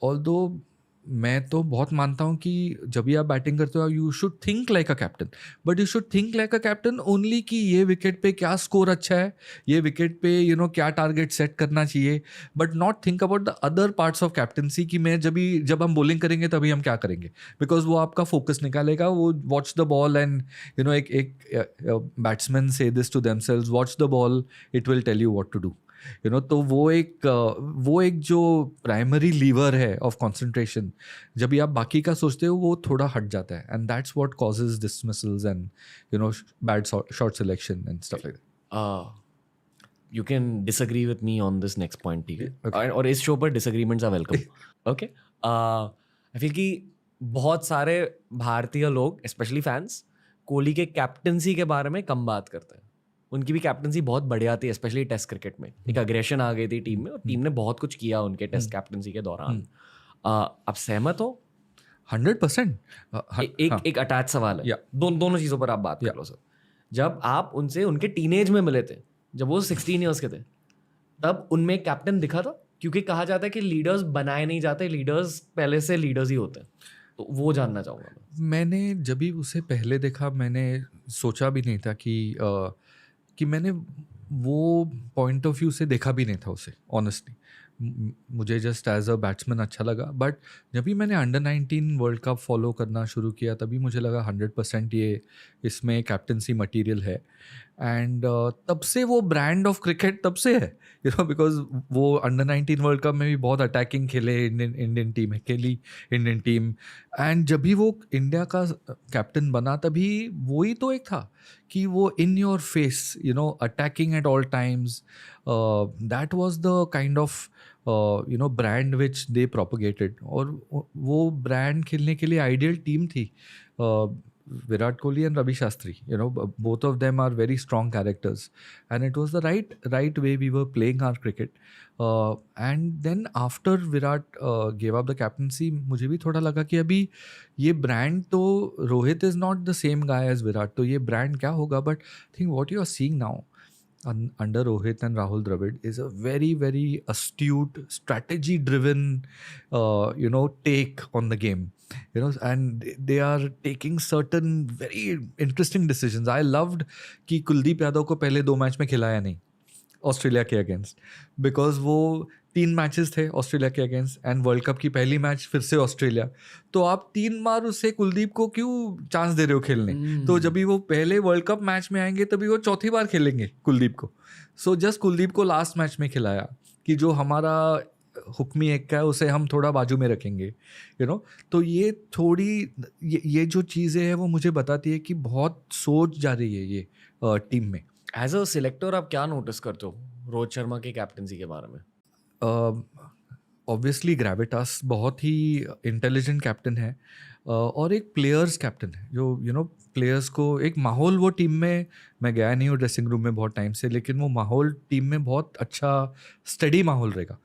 ऑल्दो मैं तो बहुत मानता हूँ कि जब भी आप बैटिंग करते हो you should think like a captain, but you should think like a captain only कि ये विकेट पे क्या स्कोर अच्छा है, ये विकेट पे क्या टारगेट सेट करना चाहिए, but not think about the other parts of captaincy कि मैं जब हम बॉलिंग करेंगे तभी हम क्या करेंगे, बिकॉज वो आपका फोकस निकालेगा। वो वॉच द बॉल एंड एक batsman say this to themselves, watch the ball, it will tell you what to do. तो वो एक जो प्राइमरी लीवर है ऑफ कंसंट्रेशन, जब भी आप बाकी का सोचते हो वो थोड़ा हट जाता है, and that's what causes dismissals and bad shot selection and stuff like you can disagree with me on this next point, ठीक है? Okay. और इस शो पर disagreements are welcome. Okay. I feel कि बहुत सारे भारतीय लोग, स्पेशली फैंस, कोहली के कैप्टनसी के बारे में कम बात करते हैं। उनकी भी कैप्टनसी बहुत बढ़िया थी, स्पेशली टेस्ट क्रिकेट में एक अग्रेशन आ गई थी टीम में, और टीम ने बहुत कुछ किया उनके टेस्ट कैप्टनसी के दौरान। आप सहमत हो? 100%। एक अटैच सवाल है। Yeah. दोनों चीज़ों पर आप बात कर लो सर। जब आप उनसे उनके टीनेज में मिले थे, जब वो 16 ईयर्स के थे, तब उनमें एक कैप्टन दिखा था? क्योंकि कहा जाता है कि लीडर्स बनाए नहीं जाते, लीडर्स पहले से लीडर्स ही होते हैं। तो वो जानना चाहूँगा मैं। मैंने जब भी उसे पहले देखा, मैंने सोचा भी नहीं था कि मैंने वो पॉइंट ऑफ व्यू से देखा भी नहीं था उसे, ऑनेस्टली। मुझे जस्ट एज अ बैट्समैन अच्छा लगा, बट जब भी मैंने अंडर-19 वर्ल्ड कप फॉलो करना शुरू किया तभी मुझे लगा 100% ये इसमें कैप्टनसी मटेरियल है। एंड तब से वो ब्रांड ऑफ क्रिकेट तब से है, बिकॉज वो अंडर-19 वर्ल्ड कप में भी बहुत अटैकिंग खेले, इंडियन टीम है खेली, इंडियन टीम। एंड जब भी वो इंडिया का कैप्टन बना तभी वही तो एक था कि वो in your face, attacking at all times. That was the kind of brand which they propagated, और वो ब्रांड खेलने के लिए आइडियल टीम थी। Virat Kohli and Ravi Shastri, both of them are very strong characters, and it was the right way we were playing our cricket. And then after Virat gave up the captaincy, मुझे भी थोड़ा लगा कि अभी ये brand तो Rohit is not the same guy as Virat, तो ये brand क्या होगा? But I think what you are seeing now under Rohit and Rahul Dravid is a very, very astute, strategy-driven, take on the game. and they are taking certain very interesting decisions. I loved कि कुलदीप यादव को पहले 2 match में खिलाया नहीं Australia के against, because वो 3 matches थे Australia के अगेंस्ट एंड वर्ल्ड कप की पहली मैच फिर से ऑस्ट्रेलिया, तो आप 3 बार उससे कुलदीप को क्यों चांस दे रहे हो खेलने? तो जब भी वो पहले वर्ल्ड कप मैच में आएंगे तभी वो चौथी बार खेलेंगे कुलदीप को। सो जस्ट कुलदीप को लास्ट मैच में खिलाया कि जो हमारा हुक्मी एक का है उसे हम थोड़ा बाजू में रखेंगे, तो ये थोड़ी ये जो चीज़ें हैं वो मुझे बताती है कि बहुत सोच जा रही है ये टीम में। एज अ सिलेक्टर आप क्या नोटिस करते हो रोहित शर्मा की कैप्टनसी के बारे में? ऑब्वियसली ग्रेविटास बहुत ही इंटेलिजेंट कैप्टन है, और एक प्लेयर्स कैप्टन है जो प्लेयर्स को एक माहौल, वो टीम में, मैं गया नहीं हूँ ड्रेसिंग रूम में बहुत टाइम से, लेकिन वो माहौल टीम में बहुत अच्छा स्टडी माहौल रहेगा।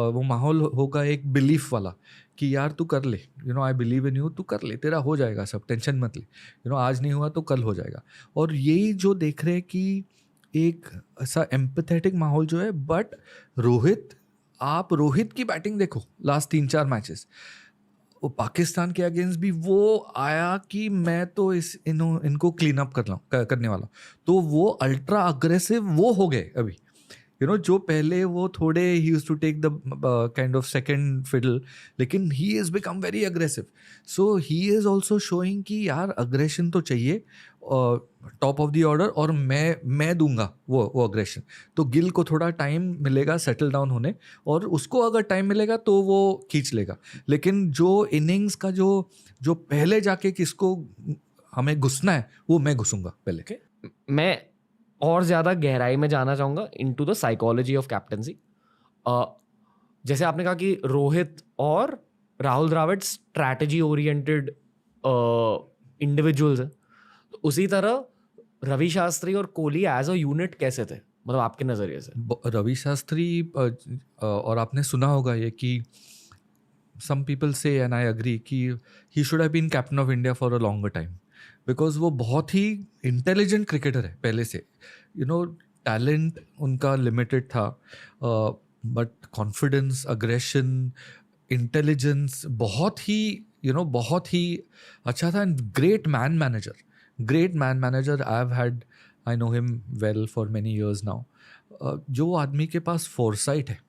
वो माहौल होगा एक बिलीफ वाला कि यार तू कर ले, आई बिलीव इन यू, तू कर ले, तेरा हो जाएगा सब, टेंशन मत ले, आज नहीं हुआ तो कल हो जाएगा। और यही जो देख रहे हैं कि एक ऐसा एम्पैथेटिक माहौल जो है। बट आप रोहित की बैटिंग देखो लास्ट 3-4 मैचेस, वो पाकिस्तान के अगेंस्ट भी वो आया कि मैं तो इनको क्लीन अप करने वाला, तो वो अल्ट्रा अग्रेसिव वो हो गए अभी। जो पहले वो थोड़े he used to take the kind of second fiddle, लेकिन he is become very aggressive. So he is also showing कि यार अग्रेशन तो चाहिए, टॉप ऑफ द ऑर्डर, और मैं दूंगा वो अग्रेशन। तो गिल को थोड़ा टाइम मिलेगा सेटल डाउन होने, और उसको अगर टाइम मिलेगा तो वो खींच लेगा। लेकिन जो इनिंग्स का जो पहले जाके किसको हमें घुसना है वो मैं घुसूंगा पहले। मैं और ज़्यादा गहराई में जाना चाहूँगा into the psychology of captaincy. जैसे आपने कहा कि रोहित और Rahul Dravid strategy oriented individuals हैं, तो उसी तरह रवि शास्त्री और कोहली एज अ यूनिट कैसे थे, मतलब आपके नज़रिए से? रवि शास्त्री, और आपने सुना होगा ये कि some people say and I agree कि he should have been captain of India for a longer time, because वो बहुत ही इंटेलिजेंट क्रिकेटर है पहले से। टैलेंट उनका लिमिटेड था, बट कॉन्फिडेंस, अग्रेशन, इंटेलिजेंस बहुत ही अच्छा था। And great man manager I know him well for many years now. जो आदमी के पास फोरसाइट है,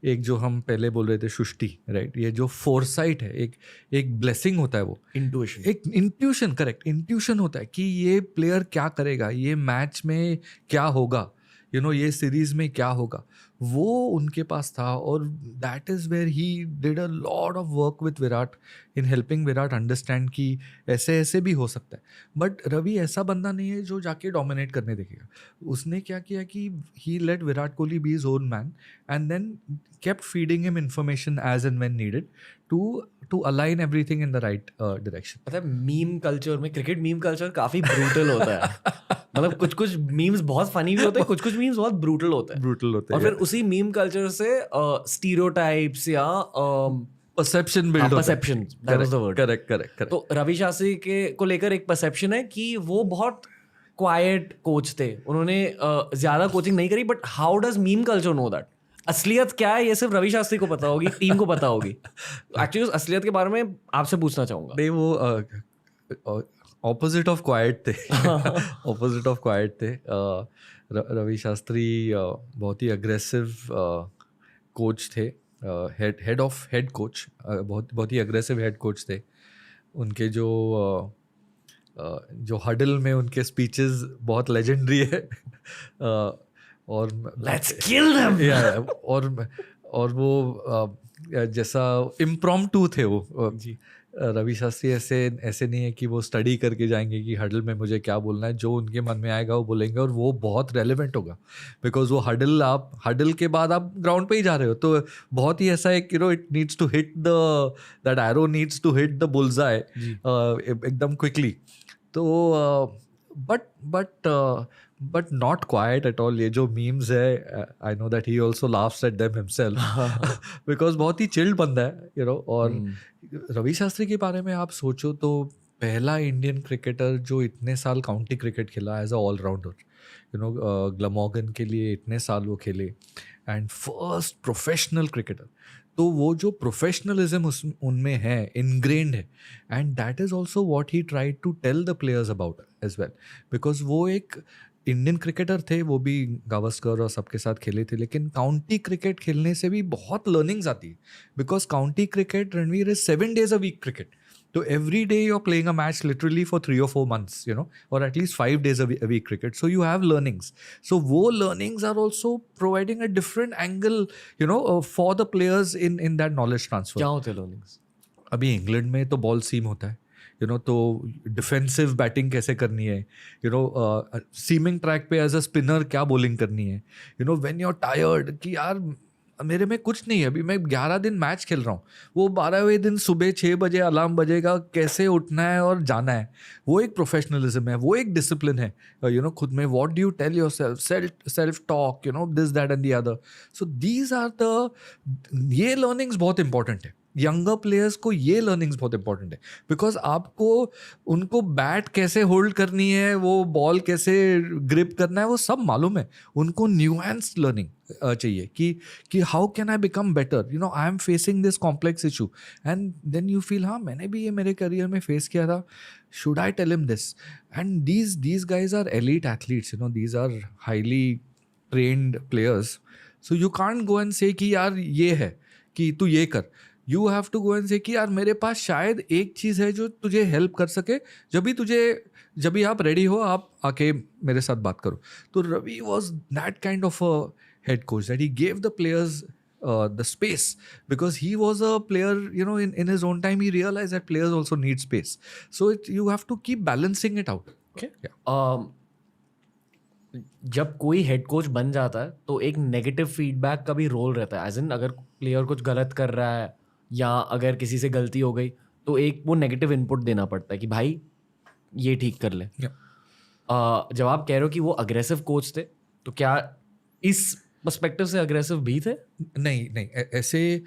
एक जो हम पहले बोल रहे थे सृष्टि, राइट, ये जो फोरसाइट है, एक ब्लेसिंग होता है, वो इंट्यूशन, करेक्ट, इंट्यूशन होता है कि ये प्लेयर क्या करेगा, ये मैच में क्या होगा, ये सीरीज में क्या होगा, वो उनके पास था। और that is where he did a lot of work with Virat in helping Virat understand कि ऐसे भी हो सकता है। बट रवि ऐसा बंदा नहीं है जो जाके डोमिनेट करने देखेगा। उसने क्या किया कि he let Virat Kohli be his own man and then kept feeding him information as and when needed to align everything in the right direction. पता है मीम कल्चर में, क्रिकेट मीम कल्चर काफी ब्रूटल होता है। मतलब कुछ मीम्स बहुत फनी भी होते हैं, कुछ मीम्स बहुत ब्रूटल होते हैं। और फिर उसी मीम कल्चर से स्टीरियोटाइप्स या परसेप्शन बिल्ड होता है। Perception, that was the word. Correct. तो रवि शास्त्री को लेकर एक परसेप्शन है कि वो बहुत क्वाइट कोच थे, उन्होंने ज्यादा कोचिंग नहीं करी। But how does meme culture know that? असलियत क्या है ये सिर्फ रवि शास्त्री को पता होगी, टीम को पता होगी। एक्चुअली उस असलियत के बारे में आपसे पूछना चाहूंगा। नहीं, वो ऑपोजिट ऑफ क्वाइट थे। ऑपोजिट ऑफ क्वाइट थे। रवि शास्त्री बहुत ही अग्रेसिव कोच थे, हेड कोच, बहुत ही अग्रेसिव हेड कोच थे। उनके जो हडल में उनके स्पीचेस बहुत लेजेंडरी है। और लेट्स किल देम, और वो जैसा इम्प्रॉम्प्टू थे वो जी। रवि शास्त्री ऐसे नहीं है कि वो स्टडी करके जाएंगे कि हडल में मुझे क्या बोलना है। जो उनके मन में आएगा वो बोलेंगे, और वो बहुत रेलेवेंट होगा, बिकॉज वो हडल के बाद आप ग्राउंड पे ही जा रहे हो, तो बहुत ही ऐसा है it needs to hit that arrow needs to hit the bullseye एकदम क्विकली। तो but not quite at all. ये जो मीम्स है, I know that he also laughs at them himself, because बहुत ही चिल्ड बंदा है, और रवि शास्त्री के बारे में आप सोचो तो पहला इंडियन क्रिकेटर जो इतने साल काउंटी क्रिकेट खेला एज अ ऑलराउंडर, ग्लमॉगन के लिए इतने साल वो खेले, एंड फर्स्ट प्रोफेशनल क्रिकेटर. तो वो जो प्रोफेशनलिज्म उस उनमें है, इनग्रेन्ड है, and that is also what he tried to tell the players about as well. Because वो एक इंडियन क्रिकेटर थे, वो भी गावस्कर और सबके साथ खेले थे, लेकिन काउंटी क्रिकेट खेलने से भी बहुत लर्निंग्स आती है. Because county cricket, Ranveer, is 7 days a week cricket. So every day you're playing a match literally for 3 or 4 months, or at least 5 days a week cricket. So you have learnings. So wo learnings are also providing a different angle, for the players in that knowledge transfer. क्या होते हैं learnings? अभी England में तो ball सीम होता है, तो defensive batting कैसे करनी है, सीमिंग ट्रैक पे एज अ स्पिनर क्या बॉलिंग करनी है, व्हेन यू आर टायर्ड कि यार मेरे में कुछ नहीं है, अभी मैं 11 दिन मैच खेल रहा हूँ, वो 12वें दिन सुबह 6 बजे अलार्म बजेगा, कैसे उठना है और जाना है. वो एक प्रोफेशनलिज्म है, वो एक डिसिप्लिन है, खुद में. What do you tell your self talk, this that and the other. So these are ये लर्निंग्स बहुत इंपॉर्टेंट है. यंगर प्लेयर्स को ये लर्निंग्स बहुत इंपॉर्टेंट है, बिकॉज आपको उनको बैट कैसे होल्ड करनी है, वो बॉल कैसे ग्रिप करना है, वो सब मालूम है. उनको न्यूएंस लर्निंग चाहिए कि how can I become better, I am facing this complex issue, and then you feel हाँ मैंने भी ये मेरे करियर में फेस किया था, should I tell him this. And these guys are elite athletes, these are highly trained players. So you can't go and say कि यार ये है कि तू ये कर. You have to go and say कि यार मेरे पास शायद एक चीज़ है जो तुझे हेल्प कर सके, जब भी आप रेडी हो आप आके मेरे साथ बात करो. तो Ravi was that kind of a head coach that he gave the players the space, because he was a player, in his own time he realized that players also need space. So you have to keep balancing it out. Okay. Yeah. जब कोई head coach बन जाता है तो एक negative feedback का भी role रहता है. एज इन अगर प्लेयर कुछ गलत कर रहा है या अगर किसी से गलती हो गई तो एक वो नेगेटिव इनपुट देना पड़ता है कि भाई ये ठीक कर ले. जब आप कह रहे हो कि वो अग्रेसिव कोच थे, तो क्या इस पर्सपेक्टिव से अग्रेसिव भी थे? नहीं, ऐसे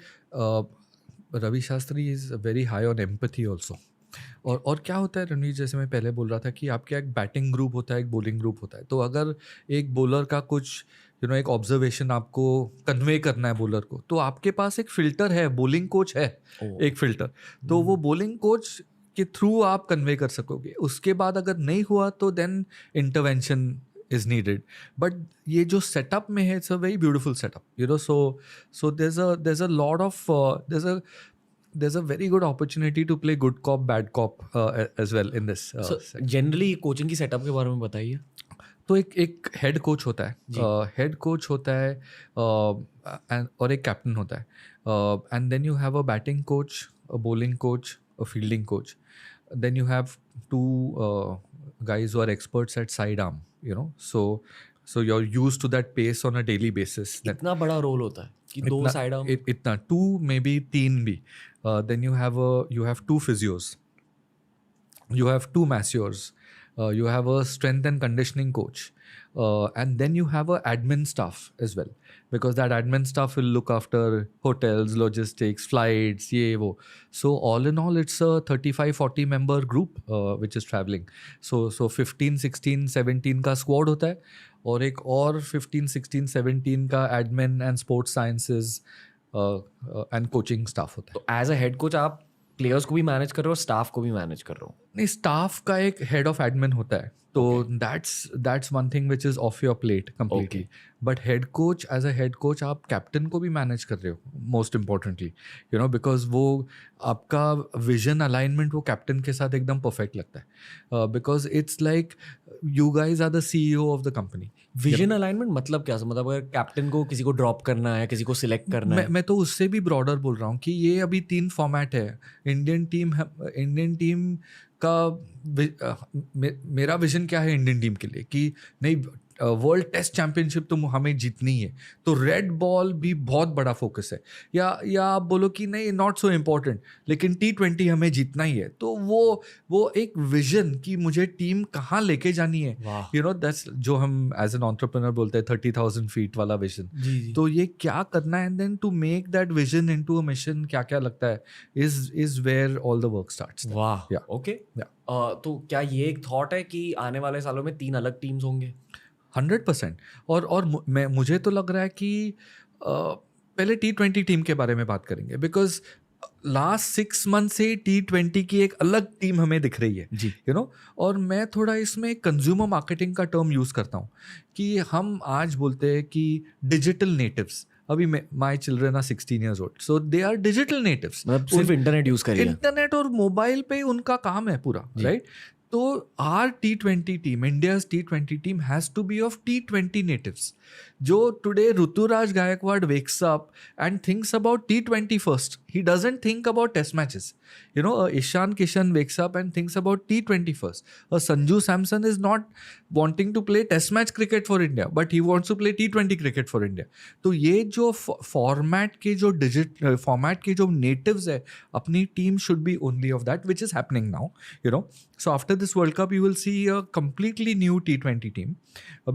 Ravi Shastri is very high on empathy also. और क्या होता है रणवीर, जैसे मैं पहले बोल रहा था कि आपका एक बैटिंग ग्रुप होता है, एक बॉलिंग ग्रुप होता है. तो अगर एक बॉलर का कुछ एक ऑब्जर्वेशन आपको कन्वे करना है बॉलर को, तो आपके पास एक फ़िल्टर है, बॉलिंग कोच है एक फ़िल्टर. तो वो बॉलिंग कोच के थ्रू आप कन्वे कर सकोगे. उसके बाद अगर नहीं हुआ तो then intervention is needed. But ये जो setup में है, it's a very beautiful setup, so there's a lot of there's a very good opportunity to play good cop bad cop as well in this. So generally coaching की setup के बारे में बताइए. तो एक हेड कोच होता है, head coach होता है, और एक कैप्टन होता है, and then you have a batting coach, a bowling coach, a fielding coach. Then you have two guys who are experts at sidearm, so you're used to that pace on a daily basis. इतना बड़ा role होता है कि दो side arm, इतना 2 maybe 3 भी. Then you have 2 physios, you have 2 masseurs, you have a strength and conditioning coach, and then you have a admin staff as well, because that admin staff will look after hotels, logistics, flights, ye wo. So all in all it's a 35-40 member group which is traveling. So 15 16 17 का squad होता है, और एक और 15 16 17 का admin and sports sciences and coaching staff होता है. तो एज अ हेड कोच आप प्लेयर्स को भी मैनेज कर रहे हो, स्टाफ को भी मैनेज कर रहे हो? नहीं, स्टाफ का एक हेड ऑफ एडमिन होता है, तो that's one thing which is off your plate completely. But head coach, as a head coach आप कैप्टन को भी मैनेज कर रहे हो, मोस्ट इम्पॉर्टेंटली, बिकॉज वो आपका विजन अलाइनमेंट वो कैप्टन के साथ एकदम परफेक्ट लगता है, because it's like you guys are the CEO of the company. Vision alignment मतलब क्या? मतलब अगर कैप्टन को किसी को ड्रॉप करना है, किसी को सिलेक्ट करना है? मैं तो उससे भी ब्रॉडर बोल रहा हूँ कि ये अभी 3 फॉर्मेट है. इंडियन टीम का मेरा विजन क्या है इंडियन टीम के लिए, कि नहीं, वर्ल्ड टेस्ट चैंपियनशिप तो हमें जीतनी है, तो रेड बॉल भी बहुत बड़ा फोकस है. या आप बोलो कि नहीं, नॉट सो इम्पोर्टेंट, लेकिन T20 हमें जीतना ही है. तो वो एक विजन कि मुझे टीम कहाँ लेके जानी है, दैट्स जो हम एज एन एंटरप्रेन्योर बोलते हैं 30,000 फीट वाला विजन. तो ये क्या करना है, and then to make that vision into a mission, क्या क्या लगता है, is where all the work starts. वाह, ओके. तो क्या ये एक थॉट है कि आने वाले सालों में 3 अलग टीम्स होंगे? 100%. और मुझे तो लग रहा है कि पहले T20 टीम के बारे में बात करेंगे, बिकॉज लास्ट 6 मंथ से T20 की एक अलग टीम हमें दिख रही है, जी और मैं थोड़ा इसमें कंज्यूमर मार्केटिंग का टर्म यूज़ करता हूँ कि हम आज बोलते हैं कि डिजिटल नेटिव्स, अभी my children are 16 years old, so they are digital natives, मतलब सिर्फ इंटरनेट यूज करिए। इंटरनेट और मोबाइल पे उनका काम है पूरा, राइट? तो our T20 team, India's T20 team has to be of T20 natives. जो today Ruturaj Gaikwad wakes up and thinks about T20 first. He doesn't think about test matches. Ishan Kishan wakes up and thinks about T20 first. Sanju Samson is not wanting to play test match cricket for India, but he wants to play T20 cricket for India. तो ये जो format के जो format के जो natives है, अपनी team should be only of that, which is happening now. So after this World Cup, you will see a completely new T20 team,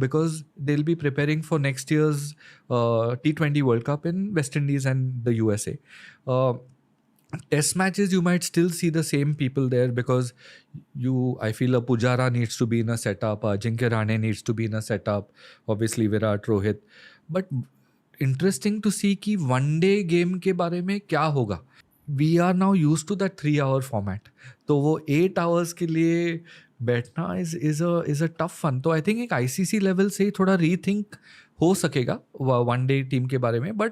because they'll be preparing for next year's T20 World Cup in West Indies and the USA. Test matches, you might still see the same people there, because I feel a Pujara needs to be in a setup, Ajinkya Rahane needs to be in a setup, obviously Virat, Rohit. But interesting to see कि one day game के बारे में क्या होगा. We are now used to that 3-hour format. तो वो 8 hours के लिए बैठना is a tough fun. तो I think एक ICC level से थोड़ा rethink हो सकेगा one day टीम के बारे में. But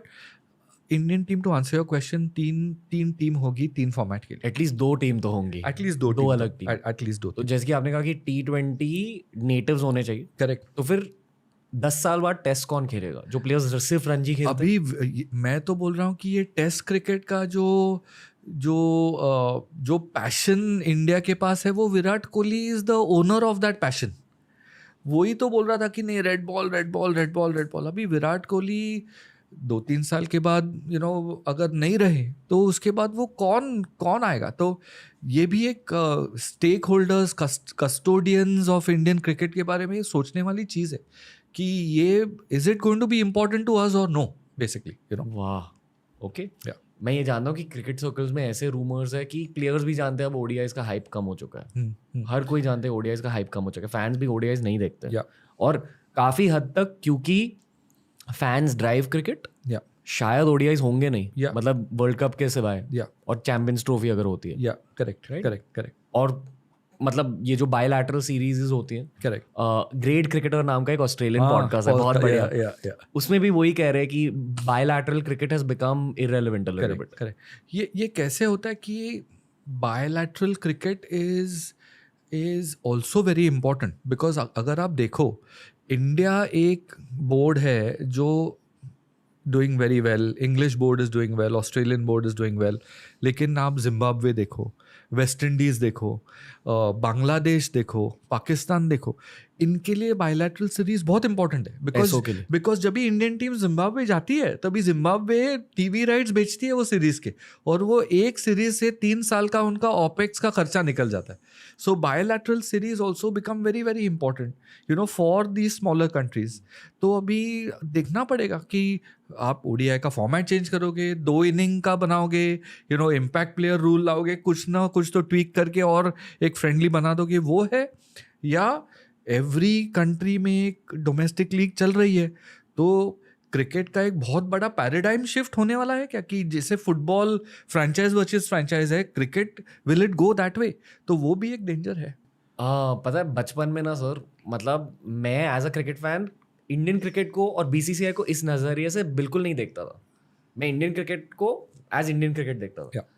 Indian team, to answer your question, तीन टीम होगी 3 फॉर्मेट के लिए. एटलीस्ट 2 टीम तो होंगी, एटलीस्ट दो अलग टीम, एटलीस्ट 2. तो जैसे कि आपने कहा कि T20 नेटिव्स होने चाहिए, करेक्ट. तो फिर 10 साल बाद टेस्ट कौन खेलेगा? जो प्लेयर्स सिर्फ रणजी खेलते अभी मैं तो बोल रहा हूँ कि ये टेस्ट क्रिकेट का जो पैशन इंडिया के पास है, वो Virat Kohli is the owner of that passion. वही तो बोल रहा था कि नहीं, red ball red ball red ball red ball. अभी विराट कोहली 2-3 साल के बाद अगर नहीं रहे तो उसके बाद वो कौन आएगा. तो ये भी एक stakeholders, custodians of Indian cricket के बारे में सोचने वाली चीज़ है कि ये is it going to be important to us और नो, बेसिकली. वाह, ओके. मैं ये जानता हूँ कि क्रिकेट सर्कल्स में ऐसे रूमर्स है कि प्लेयर्स भी जानते हैं अब ओडीआईज का हाइप कम हो चुका है. हर कोई जानते हैं ओडीआईज का हाइप कम हो चुका है. फैंस भी ओडीआईज नहीं देखते और काफ़ी हद तक, क्योंकि फैंस ड्राइव क्रिकेट, शायद ओडीआईज होंगे नहीं, मतलब वर्ल्ड कप के सिवाय, और चैंपियंस ट्रॉफी अगर होती है. करेक्ट. और मतलब ये जो बायलैटरल सीरीज होती हैं, करेक्ट. ग्रेट क्रिकेटर नाम का एक ऑस्ट्रेलियन पॉडकास्ट है, बहुत बढ़िया. उसमें भी वही कह रहे हैं कि bilateral cricket has become irrelevant a little bit. Correct. ये कैसे होता है कि bilateral cricket is also very important, because अगर आप देखो, इंडिया एक बोर्ड है जो doing very well, English board is doing well, Australian board is doing well, लेकिन आप जिम्बाब्वे देखो, वेस्ट इंडीज़ देखो, बांग्लादेश देखो, पाकिस्तान देखो, इनके लिए बायलैटरल सीरीज बहुत इंपॉर्टेंट है. बिकॉज जब भी इंडियन टीम जिम्बाब्वे जाती है, तभी जिम्बाब्वे टीवी राइट्स बेचती है वो सीरीज के, और वो एक सीरीज से 3 साल का उनका ऑपेक्स का खर्चा निकल जाता है. So bilateral series also become very very important for the smaller countries. तो अभी देखना पड़ेगा कि आप ओडीआई का फॉर्मेट चेंज करोगे, 2 इनिंग का बनाओगे, इम्पैक्ट प्लेयर रूल लाओगे, कुछ ना कुछ तो ट्वीक करके और एक फ्रेंडली बना दोगे, वो है, या एवरी कंट्री में एक डोमेस्टिक लीग चल रही है. तो क्रिकेट का एक बहुत बड़ा पैराडाइम शिफ्ट होने वाला है क्या, कि जैसे फुटबॉल फ्रेंचाइज वर्सेस फ्रेंचाइज है, cricket will it go that way? तो वो भी एक डेंजर है. पता है, बचपन में ना सर, मतलब मैं as a cricket fan Indian cricket को और बीसीसीआई को इस नज़रिए से बिल्कुल नहीं देखता था. मैं इंडियन क्रिकेट को एज इंडियन क्रिकेट देखता था.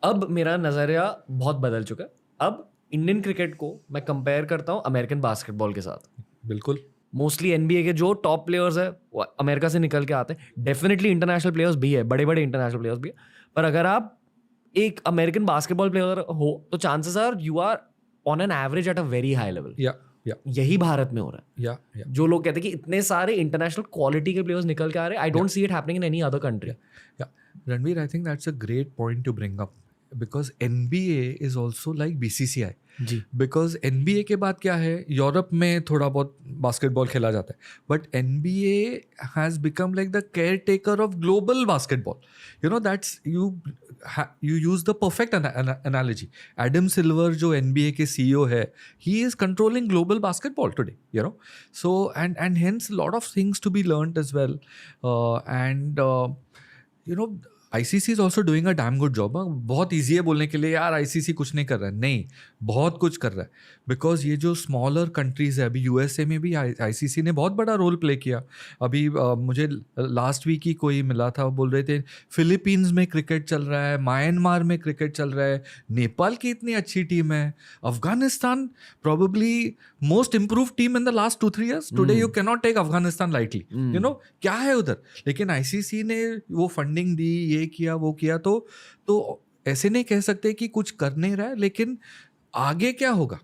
अब मेरा नज़रिया बहुत बदल चुका है. अब इंडियन क्रिकेट को मैं कंपेयर करता हूँ अमेरिकन बास्केटबॉल के साथ. बिल्कुल. मोस्टली एनबीए के जो टॉप प्लेयर्स है वो अमेरिका से निकल के आते हैं. डेफिनेटली इंटरनेशनल प्लेयर्स भी है, बड़े बड़े इंटरनेशनल प्लेयर्स भी है, पर अगर आप एक अमेरिकन बास्केटबॉल प्लेयर हो तो chances are you are on an average at a very high level. यही भारत में हो रहा है. जो लोग कहते हैं कि इतने सारे इंटरनेशनल क्वालिटी के प्लेयर्स निकल के आ रहे हैं, I don't see it happening in any other country. Ranveer, I think that's a great point to bring up. Because NBA is also like BCCI. जी बिकॉज NBA के बाद क्या है, यूरोप में थोड़ा बहुत बास्केटबॉल खेला जाता है, but NBA has become like the care taker of global basketball. You know that's you use the perfect analogy. Adam silver जो NBA के CEO है, he is controlling global basketball today, you know. So and hence a lot of things to be learned as well. And you know, ICC is also doing a damn good job. बहुत easy है बोलने के लिए यार ICC कुछ नहीं कर रहा है, नहीं, बहुत कुछ कर रहा है. बिकॉज ये जो स्मॉलर कंट्रीज है, अभी USA में भी ICC ने बहुत बड़ा रोल प्ले किया. अभी मुझे लास्ट वीक ही कोई मिला था, वो बोल रहे थे फिलीपींस में क्रिकेट चल रहा है, म्यांमार में क्रिकेट चल रहा है, नेपाल की इतनी अच्छी टीम है, Afghanistan probably most improved team in the last 2-3 years. Today you cannot take Afghanistan lightly. You know क्या है उधर, लेकिन ICC ने वो फंडिंग दी, ये किया वो किया, तो ऐसे नहीं कह सकते कि कुछ कर नहीं रहा है. लेकिन आगे क्या होगा,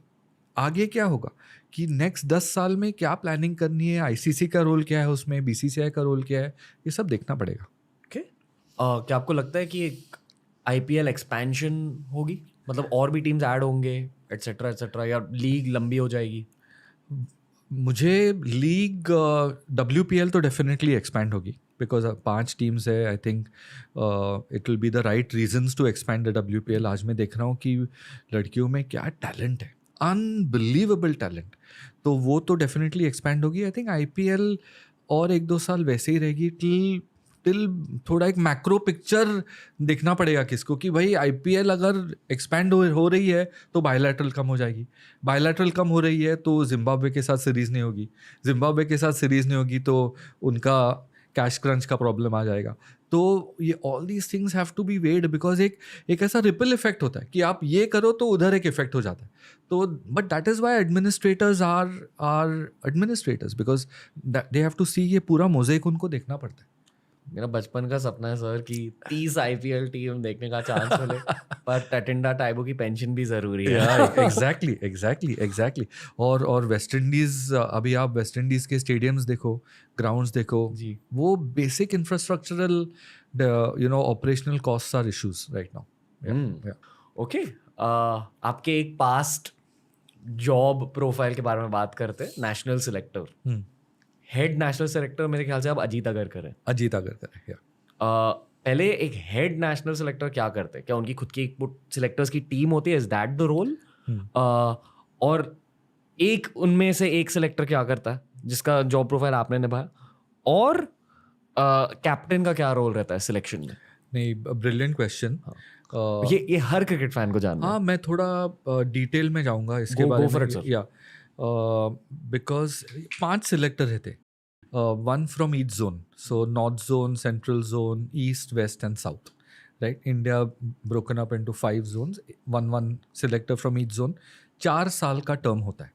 आगे क्या होगा कि नेक्स्ट 10 साल में क्या प्लानिंग करनी है, ICC का रोल क्या है उसमें, BCCI का रोल क्या है, ये सब देखना पड़ेगा. ओके. क्या आपको लगता है कि एक IPL एक्सपेंशन होगी, मतलब और भी टीम्स ऐड होंगे एटसेट्रा, या लीग लंबी हो जाएगी? मुझे लीग WPL तो डेफिनेटली एक्सपैंड होगी, बिकॉज 5 टीम्स है. I think it will be the right reasons to expand the WPL. आज मैं देख रहा हूँ कि लड़कियों में क्या टैलेंट है, अनबिलीवेबल टैलेंट, तो वो तो डेफिनेटली एक्सपैंड होगी. आई थिंक IPL और 1-2 साल वैसे ही रहेगी टिल थोड़ा एक मैक्रो पिक्चर देखना पड़ेगा किसको, कि भाई IPL अगर एक्सपैंड हो रही है तो बायलैटरल कम हो जाएगी, बायलैटरल कम हो रही है तो जिम्बाब्वे के साथ सीरीज़ नहीं होगी, जिम्बाब्वे के साथ सीरीज़ नहीं होगी तो उनका कैश क्रंच का प्रॉब्लम आ जाएगा. तो ये all these things have to be weighed, because एक ऐसा रिपल इफेक्ट होता है कि आप ये करो तो उधर एक इफेक्ट हो जाता है. तो but that is why administrators are administrators, because they have to see, ये पूरा मोज़ेक उनको देखना पड़ता है. मेरा बचपन का सपना है सर कि 30 IPL टीम देखने का चांस मिले, पर टटिंडा टाइबो की पेंशन भी जरूरी है. एग्जैक्टली. और वेस्ट इंडीज, अभी आप वेस्ट इंडीज के स्टेडियम्स देखो, ग्राउंड्स देखो जी. वो basic infrastructural operational costs are issues right now. Okay. आपके एक पास्ट जॉब प्रोफाइल के बारे में बात करते हैं. National selector, head national selector मेरे ख्याल से आप अजीत अगरकर है. अजीत अगरकर है. पहले एक हेड नेशनल सेलेक्टर क्या करते हैं? क्या उनकी खुद की सिलेक्टर्स की टीम होती है? Is that the role? और एक उनमें से एक सिलेक्टर क्या करता है जिसका जॉब प्रोफाइल आपने निभाया? और कैप्टन का क्या रोल रहता है सिलेक्शन में? नहीं, ब्रिलियंट क्वेश्चन. ये हर क्रिकेट फैन को जानना है. हाँ, मैं थोड़ा डिटेल में जाऊंगा इसके बारे में. या बिकॉज 5 सिलेक्टर रहते, 1 from each zone, so north zone, central zone, east, west and south, right. India broken up into 5 zones, 1 selector from each zone. 4 साल का टर्म होता है.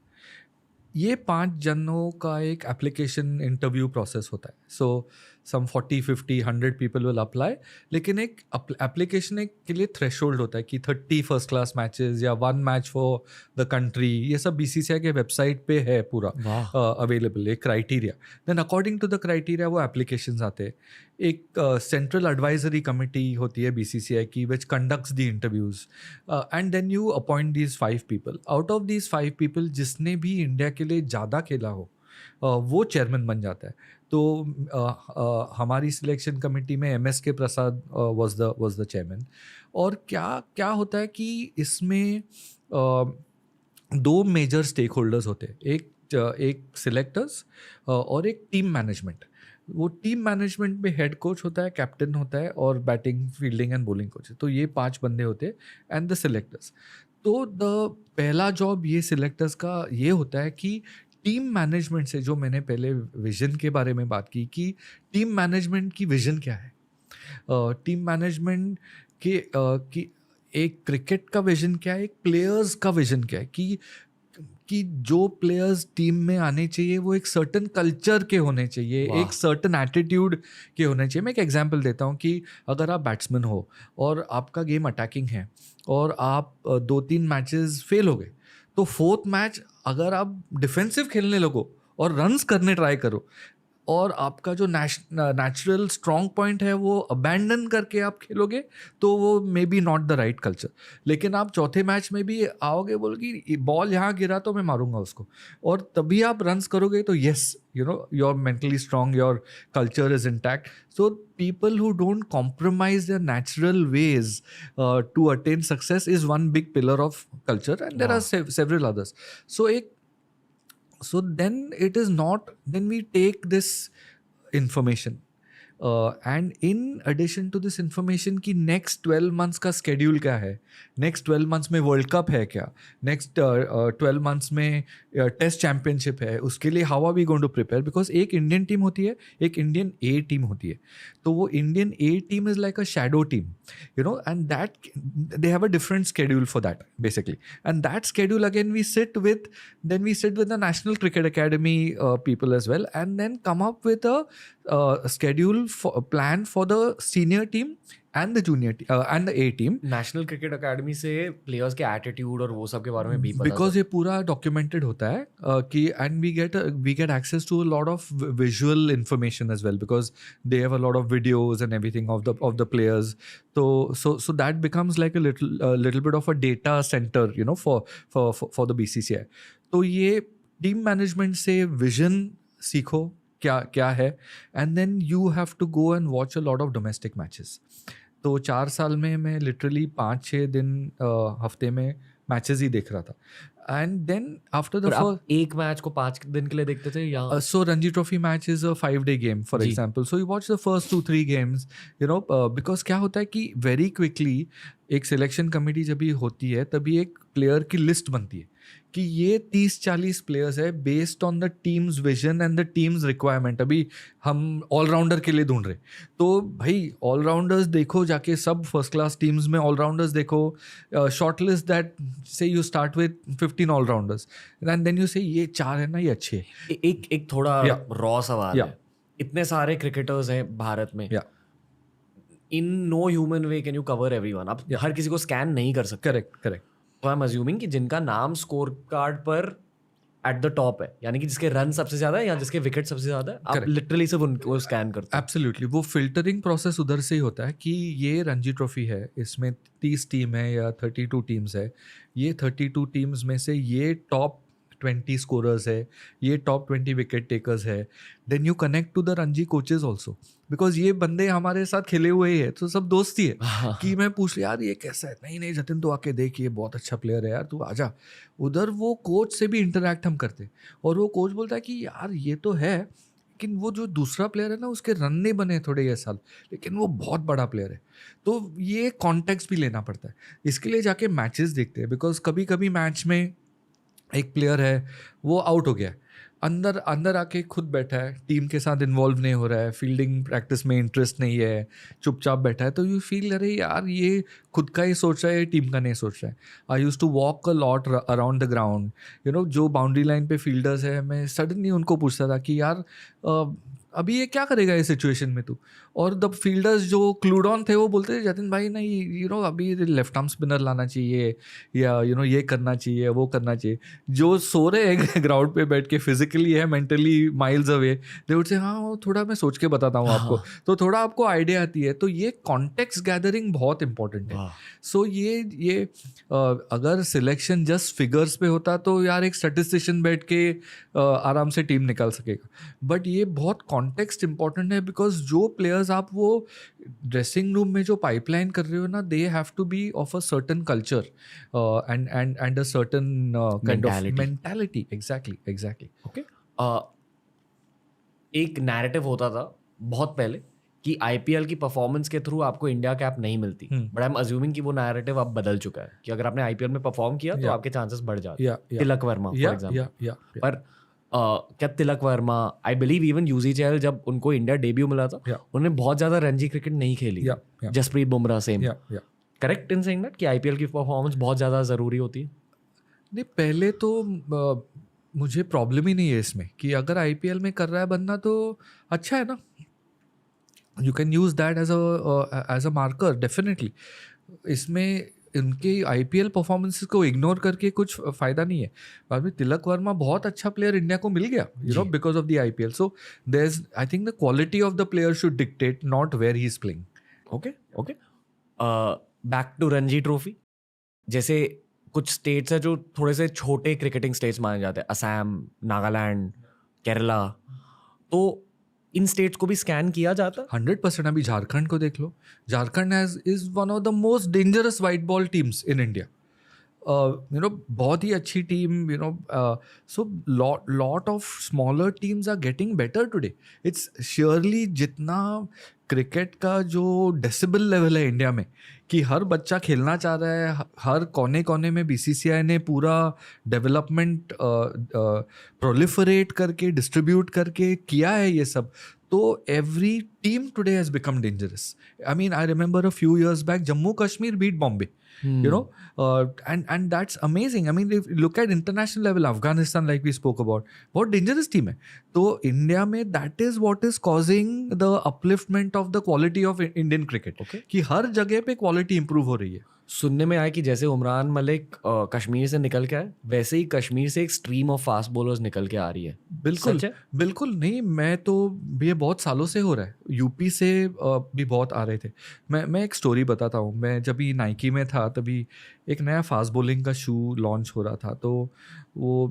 ये 5 जनों का एक एप्लीकेशन इंटरव्यू प्रोसेस होता है. सो सम 40, 50, 100 पीपल विल अप्लाई. लेकिन एक एप्लीकेशन के लिए थ्रेशोल्ड होता है कि 30 फर्स्ट क्लास मैचेस या 1 मैच फॉर द कंट्री, ये सब BCCI के वेबसाइट पे है पूरा अवेलेबल, एक criteria. Then according to the criteria वो एप्लीकेशंस आते हैं. एक सेंट्रल एडवाइजरी कमिटी होती है BCCI की, which conducts the interviews, and then you appoint these 5 people. Out of these 5 people जिसने भी इंडिया के लिए ज़्यादा खेला हो वो चेयरमैन बन जाता है. तो हमारी सिलेक्शन कमेटी में MSK Prasad was the chairman. और क्या होता है कि इसमें 2 मेजर स्टेक होल्डर्स होते हैं. एक सिलेक्टर्स और एक टीम मैनेजमेंट. वो टीम मैनेजमेंट में हेड कोच होता है, कैप्टन होता है, और batting, fielding and bowling coach. तो ये 5 बंदे होते हैं एंड द सिलेक्टर्स. तो पहला जॉब ये सिलेक्टर्स का ये होता है कि टीम मैनेजमेंट से, जो मैंने पहले विजन के बारे में बात की कि टीम मैनेजमेंट की विजन क्या है, टीम मैनेजमेंट की एक क्रिकेट का विजन क्या है, एक प्लेयर्स का विजन क्या है, कि जो प्लेयर्स टीम में आने चाहिए वो एक सर्टन कल्चर के होने चाहिए, एक सर्टन एटीट्यूड के होने चाहिए. मैं एक एग्जांपल देता हूँ कि अगर आप बैट्समैन हो और आपका गेम अटैकिंग है और आप 2-3 मैचेस फेल हो गए, तो 4th मैच अगर आप डिफेंसिव खेलने लगो और रन्स करने ट्राई करो, और आपका जो नेचुरल स्ट्रॉन्ग पॉइंट है वो अबैंडन करके आप खेलोगे तो वो may be not the right culture. लेकिन आप चौथे मैच में भी आओगे बोल कि बॉल यहाँ गिरा तो मैं मारूंगा उसको, और तभी आप रन्स करोगे तो yes you know you are mentally strong, your culture is intact. So people who don't compromise their natural ways to attain success is one big pillar of culture, and there are several others. So then it is not, then we take this information and in addition to this information कि next 12 months का schedule क्या है, next 12 months में world cup है क्या, next 12 months में test championship है, उसके लिए how are we going to prepare, because एक इंडियन टीम होती है, एक इंडियन ए टीम होती है, तो वो Indian A team is like a shadow team, you know, and that they have a different schedule for that basically, and that schedule again we sit with the National Cricket Academy people as well, and then come up with a schedule for a plan for the senior team and the junior and the A team. National cricket academy से players के attitude और वो सब के बारे में भी पता बिकॉज ये पूरा डॉक्यूमेंटेड होता है कि and we get access to a lot of visual information as well, because they have a lot of videos and everything of the players, तो so that becomes like a little bit of a data centre you know for the BCCI. तो ये team management से vision सीखो क्या है, and then you have to go and watch a lot of domestic matches. तो 4 साल में मैं लिटरली 5-6 दिन हफ्ते में मैचेस ही देख रहा था. एंड देन आफ्टर द आप एक मैच को 5 दिन के लिए देखते थे या so Ranji Trophy match is a 5-day game for ji. example, so you watch the first 2-3 games you know because क्या होता है कि very quickly एक सिलेक्शन कमेटी जब भी होती है तभी एक प्लेयर की लिस्ट बनती है कि ये 30-40 प्लेयर्स है based on the teams vision and the teams requirement. अभी हम ऑलराउंडर के लिए ढूंढ रहे, तो भाई ऑलराउंडर्स देखो जाके, सब फर्स्ट क्लास टीम्स में ऑलराउंडर्स देखो, शॉर्ट लिस्ट दैट से you start with 15 allrounders and then you say ये 4 है ना, ये अच्छे है. एक थोड़ा रॉ सवाल Yeah. है. इतने सारे क्रिकेटर्स हैं भारत में, Yeah. In no human way can you cover everyone. आप हर किसी को स्कैन नहीं कर सकते. करेक्ट. तो आई एम अज्यूमिंग कि जिनका नाम स्कोर कार्ड पर एट द टॉप है, यानी कि जिसके रन सबसे ज्यादा है या जिसके विकेट सबसे ज्यादा है, आप लिटरली सिर्फ उनको स्कैन करते हैं. एब्सोल्युटली. वो फिल्टरिंग प्रोसेस उधर से ही होता है कि ये रणजी ट्रॉफी है, इसमें 30 टीम है या 32 टीम्स है, ये 32 टीम्स में से ये टॉप 20 स्कोरर्स है, ये टॉप 20 विकेट टेकर्स है. Then you connect to the Ranji coaches also, because ये बंदे हमारे साथ खेले हुए ही है, तो सब दोस्ती है कि मैं पूछ यार ये कैसा है, नहीं जतिन तो आके देख, ये बहुत अच्छा प्लेयर है यार, तू आजा. उधर वो कोच से भी इंटरेक्ट हम करते, और वो कोच बोलता है कि यार ये तो है, लेकिन वो जो दूसरा प्लेयर है ना उसके रन नहीं बने थोड़े ये साल, लेकिन वो बहुत बड़ा प्लेयर है. तो ये कॉन्टेक्स्ट भी लेना पड़ता है, इसके लिए जाके मैचेस देखते हैं. बिकॉज कभी कभी मैच में एक प्लेयर है वो आउट हो गया, अंदर आके खुद बैठा है, टीम के साथ इन्वॉल्व नहीं हो रहा है, फील्डिंग प्रैक्टिस में इंटरेस्ट नहीं है, चुपचाप बैठा है, तो यू फील अरे यार ये खुद का ही सोच रहा है, टीम का नहीं सोच रहा है. I use to walk a lot around the ground, you know, जो बाउंड्री लाइन पे फील्डर्स है, मैं सडनली उनको पूछता था कि यार अभी ये क्या करेगा इस सिचुएशन में तू. और द फील्डर्स जो क्लूड ऑन थे वो बोलते थे जतिन भाई नहीं यू नो अभी लेफ्ट आर्म स्पिनर लाना चाहिए, या यू नो ये करना चाहिए, वो करना चाहिए. जो सो रहे हैं ग्राउंड पे बैठ के, फिजिकली है, mentally miles away, they would say हाँ वो थोड़ा मैं सोच के बताता हूँ आपको, तो थोड़ा आपको आइडिया आती है. तो ये कॉन्टेक्स्ट गैदरिंग बहुत इंपॉर्टेंट है. सो ये अगर सिलेक्शन जस्ट फिगर्स पे होता तो यार एक स्टैटिस्टिशियन बैठ के आराम से टीम निकाल सकेगा, बट ये बहुत कॉन्टेक्स्ट इंपॉर्टेंट है. बिकॉज जो प्लेयर्स आप वो ड्रेसिंग रूम में जो पाइपलाइन कर रहे हो ना, they have to be of a certain culture and a certain kind of mentality. Exactly. Okay. एक नैरेटिव होता था बहुत पहले कि आईपीएल की परफॉर्मेंस के थ्रू आपको इंडिया कैप नहीं मिलती, बट आई एम अज्यूमिंग कि वो नैरेटिव अब बदल चुका है कि अगर आपने आईपीएल में परफॉर्म किया तो आपके चांसेस बढ़ जाते हैं. Tilak Varma for example. पर क्या Tilak Varma, I believe even यूजीचेल, जब उनको इंडिया डेब्यू मिला था उन्होंने बहुत ज्यादा रणजी क्रिकेट नहीं खेली. Jasprit Bumrah same. Correct in saying that कि आईपीएल की परफॉर्मेंस बहुत ज्यादा जरूरी होती है? नहीं, पहले तो मुझे प्रॉब्लम ही नहीं है इसमें कि अगर आईपीएल में कर रहा है बंदा तो अच्छा है ना, you can use that as a marker definitely. इसमें इनके आईपीएल परफॉर्मेंसेस को इग्नोर करके कुछ फ़ायदा नहीं है। बाद में तिलक वर्मा बहुत अच्छा प्लेयर इंडिया को मिल गया, यू नो, जी। Because of the IPL. So there is, I think the quality of the player should dictate, not where he is playing. Okay okay. Back to Ranji trophy, जैसे कुछ स्टेट्स है जो थोड़े से छोटे क्रिकेटिंग स्टेट्स माने जाते हैं, असम, नागालैंड, केरला, तो इन स्टेट्स को भी स्कैन किया जाता है? 100%। अभी झारखंड को देख लो, Jharkhand is one of the most dangerous white ball teams in India. You know, बहुत ही अच्छी team, you know, so lot of smaller teams are getting better today. It's surely जितना क्रिकेट का जो डेसिबल लेवल है इंडिया में, कि हर बच्चा खेलना चाह रहा है, हर कोने कोने में बीसीसीआई ने पूरा डेवलपमेंट प्रोलिफरेट करके, डिस्ट्रीब्यूट करके किया है ये सब, तो every team today has become dangerous. I mean, I remember a few years back, Jammu Kashmir beat Bombay. You know, and that's amazing. I mean, if you look at international level, Afghanistan, like we spoke about, बहुत dangerous team है. तो India में that is what is causing the upliftment of the quality of Indian cricket. Okay. कि हर जगह पे quality improve हो रही है. सुनने में आया कि जैसे उमरान मलिक कश्मीर से निकल के आए, वैसे ही कश्मीर से एक स्ट्रीम ऑफ फास्ट बॉलर्स निकल के आ रही है। बिल्कुल सच है? बिल्कुल नहीं, मैं तो ये बहुत सालों से हो रहा है, यूपी से भी बहुत आ रहे थे। मैं एक स्टोरी बताता हूँ। मैं जब भी नाइकी में था तभी एक नया फास्ट बॉलिंग का शू लॉन्च हो रहा था, तो वो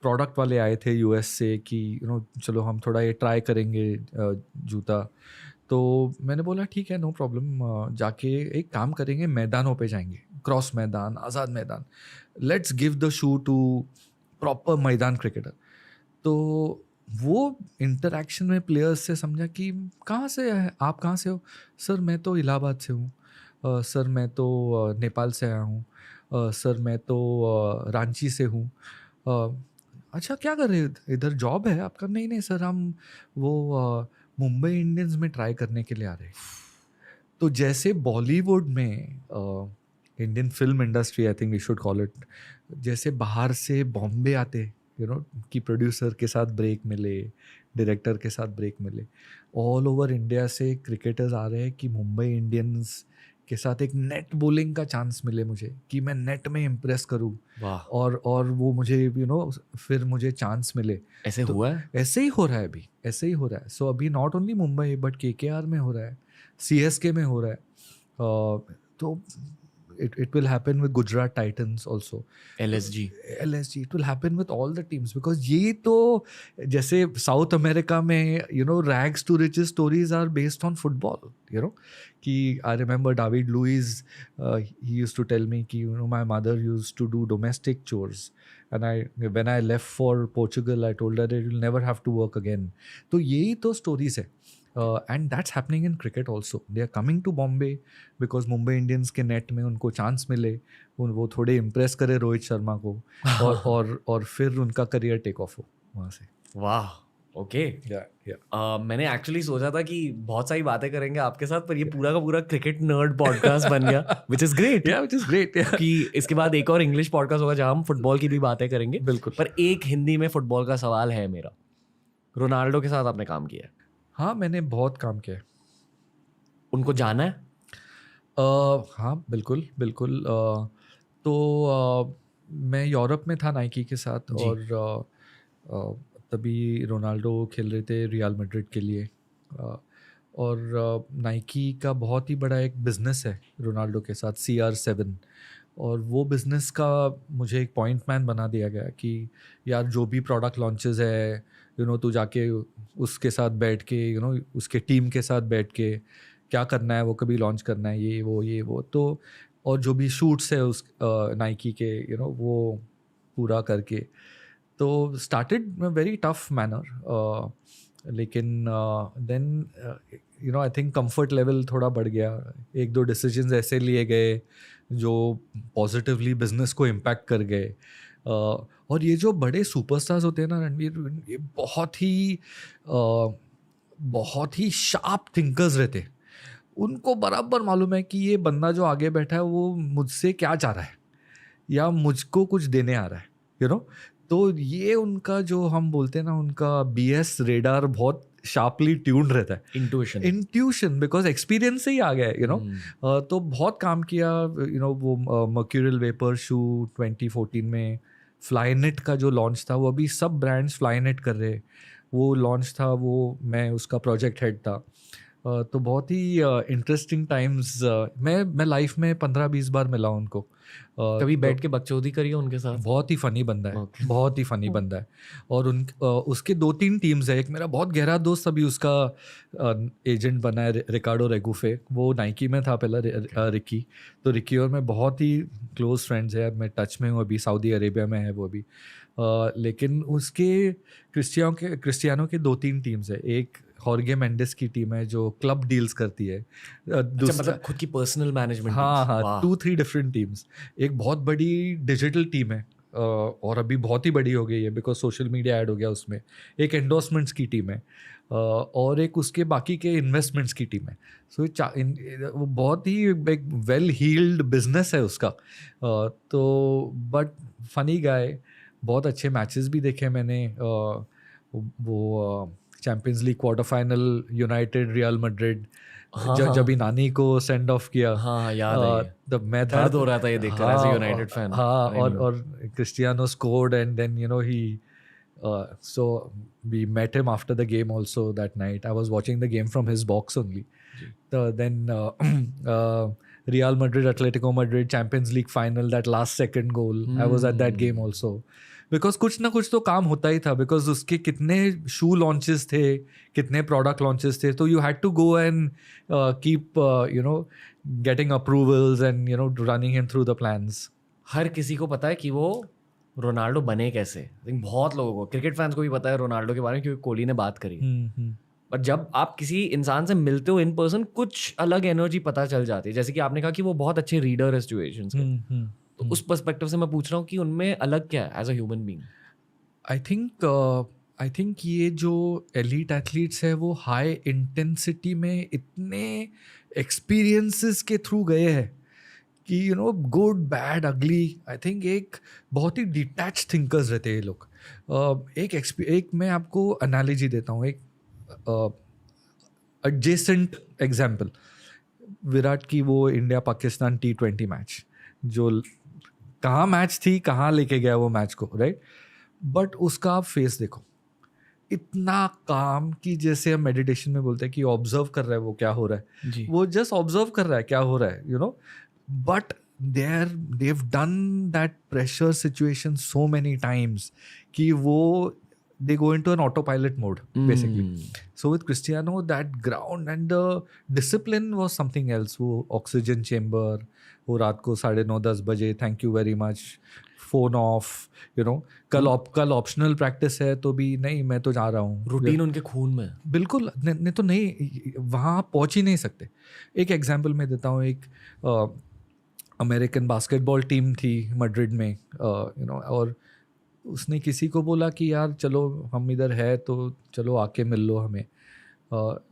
प्रोडक्ट वाले आए थे यूएस से कि यू नो चलो हम थोड़ा ये ट्राई करेंगे जूता। तो मैंने बोला ठीक है, नो प्रॉब्लम, जाके एक काम करेंगे, मैदानों पे जाएंगे, cross Maidan, Azad Maidan, let's give the shoe to proper maidan cricketer. तो वो इंटरेक्शन में प्लेयर्स से समझा कि कहाँ से है आप, कहाँ से हो? सर मैं तो इलाहाबाद से हूँ, सर मैं तो नेपाल से आया हूँ, सर मैं तो रांची से हूँ। अच्छा क्या कर रहे हो इधर, जॉब है आपका? नहीं नहीं सर, हम वो मुंबई इंडियंस में ट्राई करने के लिए आ रहे हैं। तो जैसे बॉलीवुड में Indian film industry, I think we should call it, जैसे बाहर से बॉम्बे आते, यू नो, कि प्रोड्यूसर के साथ ब्रेक मिले, डायरेक्टर के साथ ब्रेक मिले, ऑल ओवर इंडिया से क्रिकेटर्स आ रहे हैं कि मुंबई इंडियंस के साथ एक नेट बॉलिंग का चांस मिले मुझे, कि मैं नेट में इम्प्रेस करूं, वाह, और वो मुझे यू नो फिर मुझे चांस मिले। ऐसे तो हुआ है? ऐसे ही हो रहा है अभी, ऐसे ही हो रहा है। सो अभी not only Mumbai but KKR में हो रहा है, सीएसके में हो रहा है। तो it will happen with Gujarat Titans also. LSG it will happen with all the teams, because ये तो जैसे साउथ अमेरिका में you know rags to riches stories are based on football, you know, कि I remember David Luiz, he used to tell me कि you know my mother used to do domestic chores, and when I left for Portugal I told her that you'll never have to work again. तो यही तो stories है। And that's happening in cricket also. They are coming to Bombay because Mumbai Indians के net में उनको chance मिले, वो थोड़े इम्प्रेस करे रोहित शर्मा को, और फिर उनका करियर टेक ऑफ हो वहाँ से। वाह, ओके। मैंने एक्चुअली सोचा था कि बहुत सारी बातें करेंगे आपके साथ, पर ये पूरा का पूरा क्रिकेट नर्ड पॉडकास्ट बन गया, which is great. which is great, yeah. कि इसके बाद एक और इंग्लिश पॉडकास्ट होगा जहाँ हम फुटबॉल की भी बातें करेंगे। बिल्कुल। पर एक हिंदी में फुटबॉल का सवाल है मेरा। रोनाल्डो के साथ आपने काम किया है, हाँ मैंने बहुत काम किया है। उनको जाना है? हाँ बिल्कुल बिल्कुल। मैं यूरोप में था नाइकी के साथ, जी। और तभी रोनाल्डो खेल रहे थे रियल मैड्रिड के लिए, और नाइकी का बहुत ही बड़ा एक बिज़नेस है रोनाल्डो के साथ, CR7, और वो बिज़नेस का मुझे एक पॉइंट मैन बना दिया गया कि यार जो भी प्रोडक्ट लॉन्चेस है, यू नो, तू जाके उसके साथ बैठ के, यू नो, उसके टीम के साथ बैठ के क्या करना है, वो कभी लॉन्च करना है, ये वो तो, और जो भी शूट्स है उस नाइकी के, यू नो, वो पूरा करके, तो स्टार्टेड वेरी टफ मैनर, लेकिन then you know I think comfort level थोड़ा बढ़ गया, एक दो डिसीजंस ऐसे लिए गए जो पॉजिटिवली बिजनेस को इम्पैक्ट कर गए। और ये जो बड़े सुपरस्टार्स होते हैं ना रणवीर, ये बहुत ही शार्प थिंकर्स रहते हैं। उनको बराबर मालूम है कि ये बंदा जो आगे बैठा है वो मुझसे क्या चाह रहा है या मुझको कुछ देने आ रहा है, यू नो। तो ये उनका जो हम बोलते हैं ना, उनका BS रेडार बहुत शार्पली ट्यून्ड रहता है, इंट्यूशन बिकॉज एक्सपीरियंस से ही आ गया है, तो बहुत काम किया, वो मर्क्यूरियल वेपर शू 2014 में, फ्लाईनेट का जो लॉन्च था, वो अभी सब ब्रांड्स फ्लाईनेट कर रहे हैं, वो लॉन्च था, वो मैं उसका प्रोजेक्ट हेड था। तो बहुत ही इंटरेस्टिंग टाइम्स, मैं लाइफ में 15-20 बार मिला उनको। कभी बैठ के बकचोदी करी है उनके साथ? बहुत ही फनी बंदा है, Okay. बहुत ही फनी बंदा है। और उसके 2-3 टीम्स है, एक मेरा बहुत गहरा दोस्त अभी उसका एजेंट बना है, रिकार्डो रेगुफे, वो नाइकी में था पहले, रिकी। तो रिकी और मैं बहुत ही क्लोज फ्रेंड्स है, मैं टच में हूँ, अभी सऊदी अरेबिया में है वो अभी। लेकिन उसके क्रिस्टियानो के 2-3 टीम्स है, एक हॉर्गे मेंडिस की टीम है जो क्लब डील्स करती है, अच्छा, मतलब खुद की पर्सनल मैनेजमेंट? हाँ, 2-3 डिफरेंट टीम्स। एक बहुत बड़ी डिजिटल टीम है, और अभी बहुत ही बड़ी हो गई है बिकॉज सोशल मीडिया ऐड हो गया उसमें। एक एंडोर्समेंट्स की टीम है, और एक उसके बाकी के इन्वेस्टमेंट्स की टीम है। सो वो बहुत ही एक वेल हील्ड बिजनेस है उसका। तो बट फनी गाय, बहुत अच्छे मैचेस भी देखे मैंने। वो champions league quarter final, United real Madrid, जब नानी को सेंड ऑफ किया, हाँ, याद है ये। तब मैं था, दर्द हो रहा था ये देखकर एज अ यूनाइटेड फैन। हाँ, और Cristiano scored and then he so we met him after the game also that night. I was watching the game from his box only. Then Real Madrid, Atletico Madrid, Champions League final, that last second goal, I was at that game also. Because कुछ ना कुछ तो काम होता ही था, because उसके कितने शू launches थे, कितने प्रोडक्ट लॉन्चेस थे, तो you had to go and keep getting approvals and running him through the plans. हर किसी को पता है कि वो रोनाल्डो बने कैसे। बहुत लोगों को, क्रिकेट फैंस को भी पता है रोनाल्डो के बारे में, क्योंकि कोहली ने बात करी। पर जब आप किसी इंसान से मिलते हो इन पर्सन, कुछ अलग एनर्जी पता चल जाती है। जैसे कि आपने कहा कि वो बहुत अच्छे रीडर है सिचुएशंस के, तो उस पर्सपेक्टिव से मैं पूछ रहा हूँ कि उनमें अलग क्या है as a human being? I think ये जो एलीट एथलीट्स है वो हाई इंटेंसिटी में इतने एक्सपीरियंसेस के थ्रू गए हैं कि गुड बैड अगली, आई थिंक एक बहुत ही डिटैच थिंकर्स रहते हैं ये लोग। एक मैं आपको एनालॉजी देता हूँ, एक एडजेसेंट एग्जाम्पल, विराट की वो इंडिया पाकिस्तान T20 मैच, जो कहाँ मैच थी, कहाँ लेके गया वो मैच को, राइट? बट उसका आप फेस देखो, इतना काम कि जैसे हम मेडिटेशन में बोलते हैं कि ऑब्जर्व कर रहा है वो क्या हो रहा है जी। वो जस्ट ऑब्जर्व कर रहा है क्या हो रहा है, but they've done that pressure situation so many times कि वो they go into an autopilot mode basically. So with Cristiano, that ground and the discipline was something else. वो oxygen chamber, वो रात को 9:30-10 बजे, thank you very much, phone off, कल optional practice है तो भी नहीं, मैं तो जा रहा हूँ। रूटीन उनके खून में बिल्कुल, नहीं तो नहीं, वहाँ पहुँच ही नहीं सकते। एक एग्जाम्पल मैं देता हूँ, एक अमेरिकन बास्केटबॉल टीम थी मैड्रिड में, और उसने किसी को बोला कि यार चलो हम इधर है तो चलो आके मिल लो हमें,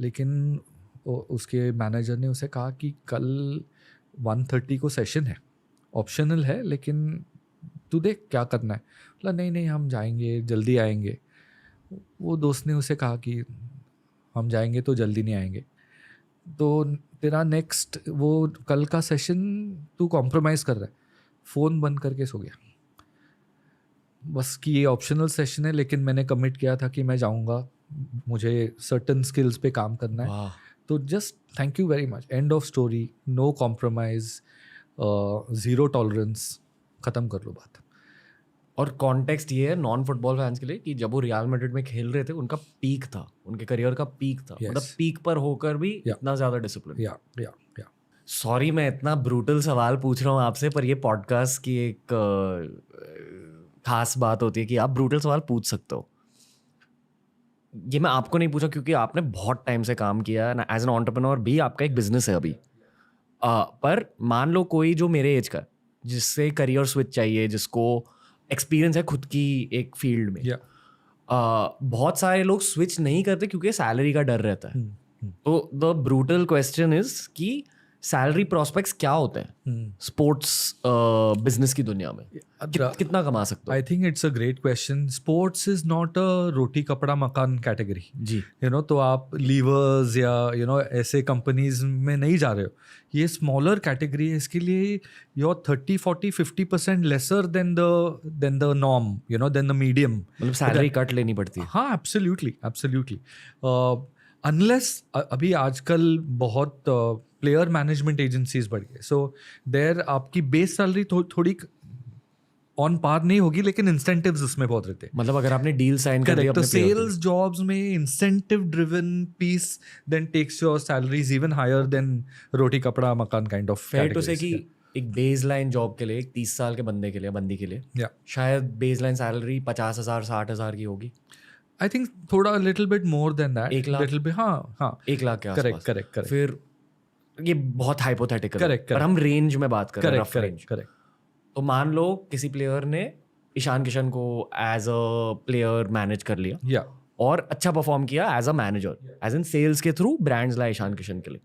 लेकिन उसके मैनेजर ने उसे कहा कि कल 1:30 को सेशन है, ऑप्शनल है, लेकिन तू देख क्या करना है। बोला नहीं हम जाएंगे, जल्दी आएंगे। वो दोस्त ने उसे कहा कि हम जाएंगे तो जल्दी नहीं आएंगे, तो तेरा नेक्स्ट वो कल का सेशन तू कॉम्प्रोमाइज़ कर रहा है। फ़ोन बंद करके सो गया, बस कि ये ऑप्शनल सेशन है लेकिन मैंने कमिट किया था कि मैं जाऊंगा, मुझे सर्टन स्किल्स पे काम करना है। तो just thank you very much, end of story, no compromise, 0 tolerance, ख़त्म कर लो बात। और कॉन्टेक्स्ट ये है नॉन फुटबॉल फैंस के लिए कि जब वो रियल मैड्रिड में खेल रहे थे, उनका पीक था, उनके करियर का पीक था। मतलब पीक पर होकर भी इतना ज़्यादा डिसिप्लिन। या सॉरी मैं इतना ब्रूटल सवाल पूछ रहा हूँ आपसे, पर ये पॉडकास्ट की एक खास बात होती है कि आप ब्रूटल सवाल पूछ सकते हो। ये मैं आपको नहीं पूछा क्योंकि आपने बहुत टाइम से काम किया है एज एन एंटरप्रेन्योर भी, आपका एक बिजनेस है अभी। पर मान लो कोई जो मेरे एज का, जिससे करियर स्विच चाहिए, जिसको एक्सपीरियंस है खुद की एक फील्ड में, बहुत सारे लोग स्विच नहीं करते क्योंकि सैलरी का डर रहता है। तो द ब्रूटल क्वेश्चन इज कि सैलरी प्रोस्पेक्ट्स क्या होते हैं स्पोर्ट्स बिजनेस की दुनिया में? कितना कमा सकते हो? I think it's a great question. Sports is not a रोटी कपड़ा मकान कैटेगरी. जी, तो आप लीवर्स या ऐसे कंपनीज में नहीं जा रहे हो. ये स्मॉलर कैटेगरी है. इसके लिए your 30-40-50% lesser than the norm, then the medium. मतलब सैलरी कट लेनी पड़ती है. हाँ, एब्सोल्युटली. अनलेस अभी आजकल बहुत प्लेयर मैनेजमेंट एजेंसीज बढ़ गए, सो देयर आपकी बेस सैलरी थोड़ी ऑन पार नहीं होगी, लेकिन इंसेंटिव्स उसमें बहुत रहते हैं. मतलब अगर आपने डील साइन कर दिया करेक्ट. तो अपने player के सेल्स जॉब्स में incentive driven piece then takes your salaries even higher then रोटी कपड़ा मकान काइंड ऑफ. फेयर टू से कि एक बेस लाइन जॉब के लिए, एक 30 साल के बंदे के लिए, बंदी के लिए या शायद बेस लाइन सैलरी 50,000 60,000 की होगी. आई थिंक थोड़ा little bit more than that. 1 lakh? Little bit. हाँ 1 लाख के आसपास. करेक्ट. फिर ये बहुत हाइपोथेटिकल है, Correct. पर हम रेंज में बात कर रहे हैं, rough range. करेक्ट. तो मान लो किसी प्लेयर ने ईशान किशन को एज अ प्लेयर मैनेज कर लिया या और अच्छा परफॉर्म किया as a manager, as in sales के थ्रू ब्रांड्स लाए ईशान किशन के लिए,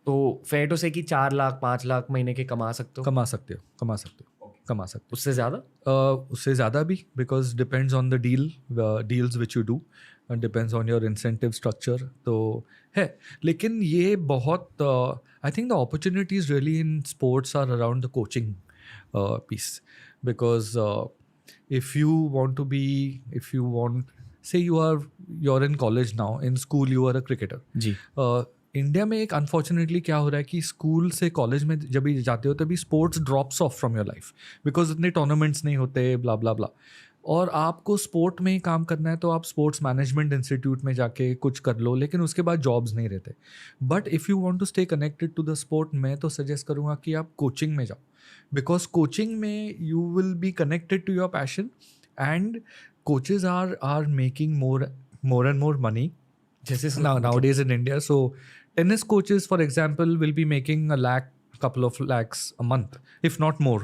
तो फेयर टू से कि 4 लाख 5 लाख महीने के कमा सकते हो. कमा सकते हो. उससे ज्यादा उससे ज़्यादा भी, because depends on the deals which you do, depends on your incentive structure. तो है, लेकिन ये बहुत I think the opportunities really in sports are around the coaching piece, because if you want, say you're in college now, in school you are a cricketer. जी. India में एक unfortunately क्या हो रहा है कि स्कूल से कॉलेज में जब भी जाते हो तभी sports drops of from your life, because इतने टूर्नामेंट्स नहीं होते, ब्ला ब्ला ब्ला. और आपको स्पोर्ट में ही काम करना है तो आप स्पोर्ट्स मैनेजमेंट इंस्टीट्यूट में जाके कुछ कर लो, लेकिन उसके बाद जॉब्स नहीं रहते. But if you want to stay connected to the sport, मैं तो सजेस्ट करूँगा कि आप कोचिंग में जाओ, बिकॉज कोचिंग में you will be connected to your passion, and coaches are making more and more money जैसे nowadays in India. So tennis coaches, for example, will be making couple of lakhs a month, if not more.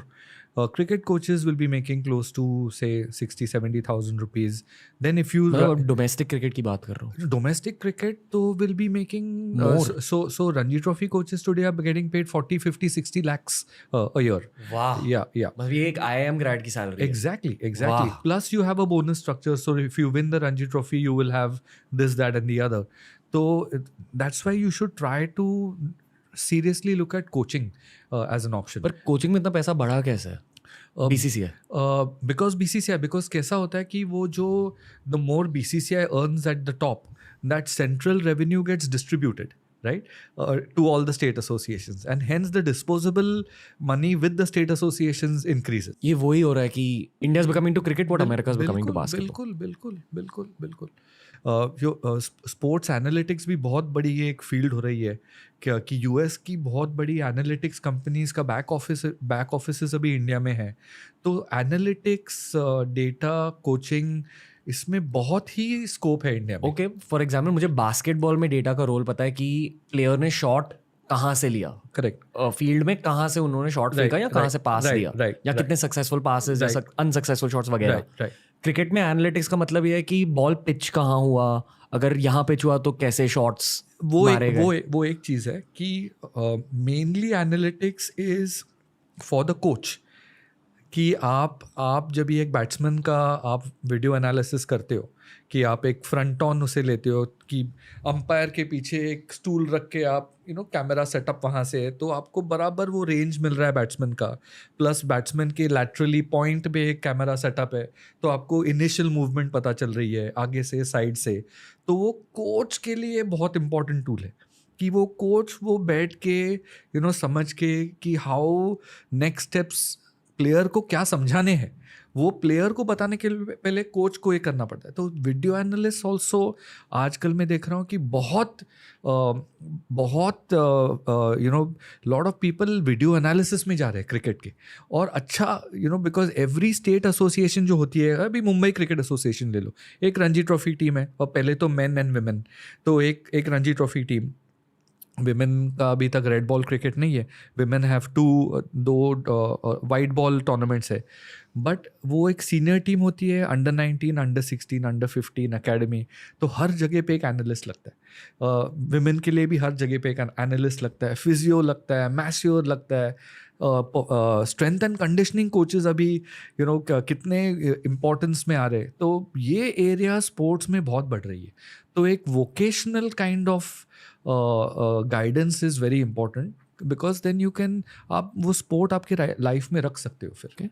Cricket coaches will be making close to say 60,000-70,000 rupees. Then if you domestic cricket की बात कर रहा हूँ. domestic cricket तो will be making More. so Ranji Trophy coaches today are getting paid 40-50-60 lakhs a year. वाह. Yeah. मतलब ये एक IIM ग्रेड की सैलरी है. Exactly. Wow. Plus you have a bonus structure. So if you win the Ranji Trophy, you will have this, that, and the other. So that's why you should try to seriously look at coaching as an option. पर coaching में इतना पैसा बढ़ा कैसे है? BCCI. Because BCCI, because कैसा होता है कि वो जो the more BCCI earns at the top, that central revenue gets distributed, right, to all the state associations, and hence the disposable money with the state associations increases. ये वही हो रहा है कि India is becoming to cricket what America is becoming to basketball. बिल्कुल. Sports analytics भी बहुत बड़ी ये एक फील्ड हो रही है क्या, कि यूएस की बहुत बड़ी एनालिटिक्स कंपनीज का बैक ऑफिस अभी इंडिया में है. तो एनालिटिक्स, डेटा, कोचिंग, इसमें बहुत ही स्कोप है इंडिया में. ओके, फॉर एग्जाम्पल मुझे बास्केटबॉल में डेटा का रोल पता है कि प्लेयर ने शॉट कहाँ से लिया, करेक्ट, फील्ड में कहाँ से उन्होंने शॉट फेंका या कहाँ से पास लिया, या कितने सक्सेसफुल पासेस या अनसक्सेसफुल शॉट्स वगैरह. क्रिकेट में एनालिटिक्स का मतलब ये है कि बॉल पिच कहाँ हुआ, अगर यहाँ पिच हुआ तो कैसे शॉट्स मारे गए. वो एक चीज़ है कि mainly analytics is for the coach, कि आप जब ये एक बैट्समैन का आप वीडियो एनालिसिस करते हो, कि आप एक फ्रंट ऑन उसे लेते हो, कि अंपायर के पीछे एक स्टूल रख के आप कैमरा सेटअप वहाँ से है, तो आपको बराबर वो रेंज मिल रहा है बैट्समैन का, प्लस बैट्समैन के लैटरली पॉइंट पे एक कैमरा सेटअप है, तो आपको इनिशियल मूवमेंट पता चल रही है आगे से साइड से. तो वो कोच के लिए बहुत इंपॉर्टेंट टूल है, कि वो कोच वो बैठ के समझ के कि हाउ नेक्स्ट स्टेप्स प्लेयर को क्या समझाने हैं, वो प्लेयर को बताने के लिए पहले कोच को ये करना पड़ता है. तो वीडियो एनालिस्ट ऑल्सो आजकल मैं देख रहा हूँ कि बहुत lot of people video analysis में जा रहे हैं क्रिकेट के. और अच्छा बिकॉज एवरी स्टेट एसोसिएशन जो होती है, अभी मुंबई क्रिकेट एसोसिएशन ले लो, एक रणजी ट्रॉफी टीम है, और पहले तो मेन एंड विमेन, तो एक रणजी ट्रॉफी टीम, विमेन का अभी तक रेड बॉल क्रिकेट नहीं है, विमेन हैव दो वाइट बॉल टूर्नामेंट्स है, बट वो एक सीनियर टीम होती है, अंडर 19, अंडर 16, अंडर 15 एकेडमी, तो हर जगह पे एक एनालिस्ट लगता है। विमेन के लिए भी हर जगह पे एक एनालिस्ट लगता है, फिजियो लगता है, मैस्योर लगता है, स्ट्रेंथ एंड कंडीशनिंग कोचेस अभी कितने इम्पोर्टेंस में आ रहे हैं। तो ये एरिया स्पोर्ट्स में बहुत बढ़ रही है। तो एक vocational kind of guidance is very important, because then you can, आप वो स्पोर्ट आपके लाइफ में रख सकते हो फिर।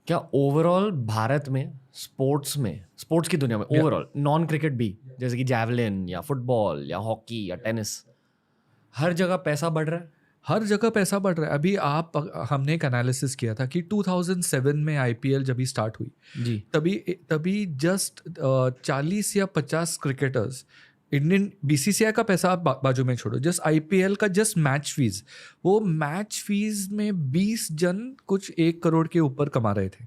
क्या ओवरऑल भारत में स्पोर्ट्स की दुनिया में ओवरऑल नॉन क्रिकेट भी, जैसे कि जैवलिन या फुटबॉल या हॉकी या टेनिस, हर जगह पैसा बढ़ रहा है? हर जगह पैसा बढ़ रहा है। अभी हमने एक एनालिसिस किया था कि 2007 में आईपीएल जब स्टार्ट हुई जी, तभी जस्ट 40 या 50 क्रिकेटर्स, इंडियन बीसीसीआई का पैसा आप बाजू में छोड़ो, जस्ट आईपीएल का जस्ट मैच फीस, वो मैच फीस में 20 जन कुछ 1 करोड़ के ऊपर कमा रहे थे।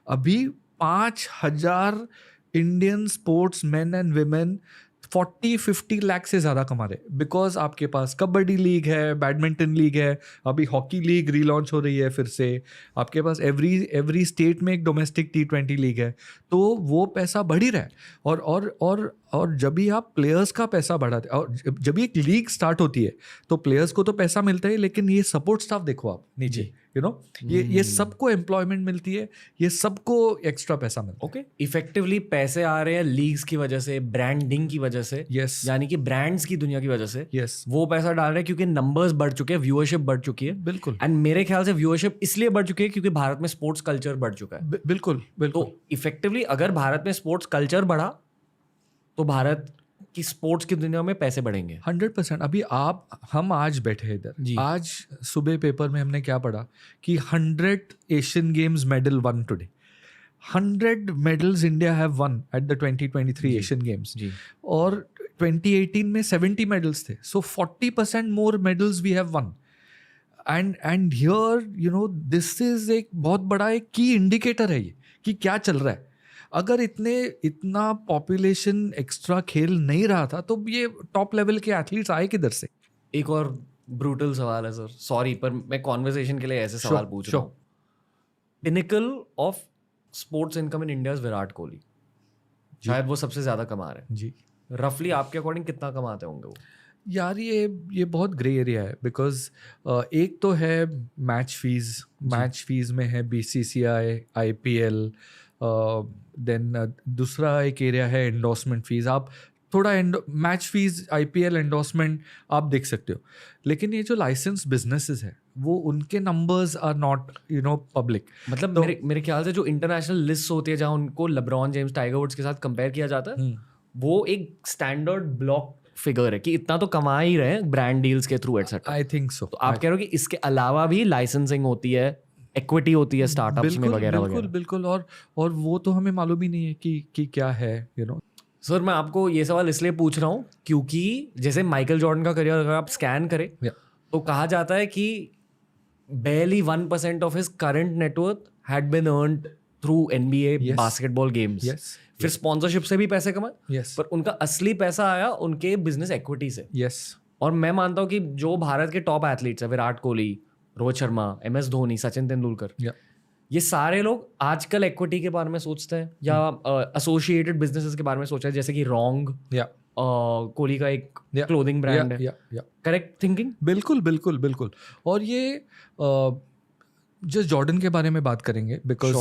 अभी 5,000 Indian sports man and women 40-50 lakh से ज़्यादा कमा रहे, बिकॉज आपके पास कबड्डी लीग है, बैडमिंटन लीग है, अभी हॉकी लीग रीलॉन्च हो रही है फिर से, आपके पास एवरी स्टेट में एक डोमेस्टिक T20 लीग है। तो वो पैसा बढ़ ही रहा है। और जब भी आप प्लेयर्स का पैसा बढ़ाते, और जब भी एक लीग स्टार्ट होती है तो प्लेयर्स को तो पैसा मिलता है, लेकिन ये सपोर्ट स्टाफ देखो आप नीचे, ये सबको एम्प्लॉयमेंट मिलती है, ये सबको एक्स्ट्रा पैसा मिलता है। ओके, इफेक्टिवली पैसे आ रहे हैं लीग्स की वजह से, ब्रांडिंग की वजह से, यस, यानी कि ब्रांड्स की दुनिया की वजह से यस, वो पैसा डाल रहे हैं क्योंकि नंबर्स बढ़ चुके हैं, व्यूअरशिप बढ़ चुकी है। बिल्कुल, एंड मेरे ख्याल से व्यूअरशिप इसलिए बढ़ चुकी है क्योंकि भारत में स्पोर्ट्स कल्चर बढ़ चुका है। बिल्कुल, बिल्कुल। तो इफेक्टिवली अगर भारत में स्पोर्ट्स कल्चर बढ़ा तो भारत की स्पोर्ट्स की दुनिया में पैसे बढ़ेंगे 100%। अभी हम आज बैठे हैं इधर, आज सुबह पेपर में हमने क्या पढ़ा कि 100 Asian Games medal won today, 100 medals India have won at the 2023 Asian Games, और 2018 में 70 मेडल्स थे, सो 40% more medals we have won. And here this is एक बहुत बड़ा एक की इंडिकेटर है ये कि क्या चल रहा है। अगर इतना पॉपुलेशन एक्स्ट्रा खेल नहीं रहा था तो ये टॉप लेवल के एथलीट्स आए किधर से? एक और ब्रूटल सवाल है सर, सॉरी, पर मैं कॉन्वर्सेशन के लिए ऐसे सवाल पूछ रहा हूँ। Pinnacle of sports income in India is Virat Kohli, शायद वो सबसे ज्यादा कमा रहे हैं जी। रफली आपके अकॉर्डिंग कितना कमाते होंगे वो? यार ये बहुत ग्रे एरिया है, बिकॉज एक तो है मैच फीस में है बीसीसीआई, आईपीएल, देन दूसरा एक एरिया है एंडोर्समेंट फीस। आप थोड़ा मैच फीस, आईपीएल एंडोर्समेंट आप देख सकते हो, लेकिन ये जो लाइसेंस बिजनेसेस है वो उनके नंबर्स आर नॉट पब्लिक। मतलब तो, मेरे ख्याल से जो इंटरनेशनल लिस्ट होती है जहाँ उनको लेब्रॉन जेम्स, टाइगर वुड्स के साथ कंपेयर किया जाता है, वो एक स्टैंडर्ड ब्लॉक फिगर है कि इतना तो कमा ही रहे हैं ब्रांड डील्स के through etcetera. I think so. तो आप कह रहे हो कि इसके अलावा भी लाइसेंसिंग होती है, इक्विटी होती है स्टार्टअप्स में वगैरह वगैरह। बिल्कुल। और वो तो हमें मालूम ही नहीं है कि क्या है सर मैं आपको ये सवाल इसलिए पूछ रहा हूँ क्योंकि जैसे माइकल जॉर्डन का करियर अगर आप स्कैन करें तो कहा जाता है कि barely 1% of his current net worth had been earned through NBA basketball games. फिर स्पॉन्सरशिप से भी पैसे कमाए, पर उनका असली पैसा आया उनके बिजनेस इक्विटी से। और मैं मानता हूँ कि जो भारत के टॉप एथलीट्स है, विराट कोहली, रोहित शर्मा, MS धोनी, सचिन तेंदुलकर, ये सारे लोग आजकल इक्विटी के बारे में सोचते हैं या एसोसिएटेड बिजनेसेस के बारे में सोच रहे हैं, जैसे कि रॉन्ग कोहली का एक क्लोथिंग ब्रांड है। Correct thinking? बिल्कुल। और ये जस्ट जॉर्डन के बारे में बात करेंगे, बिकॉज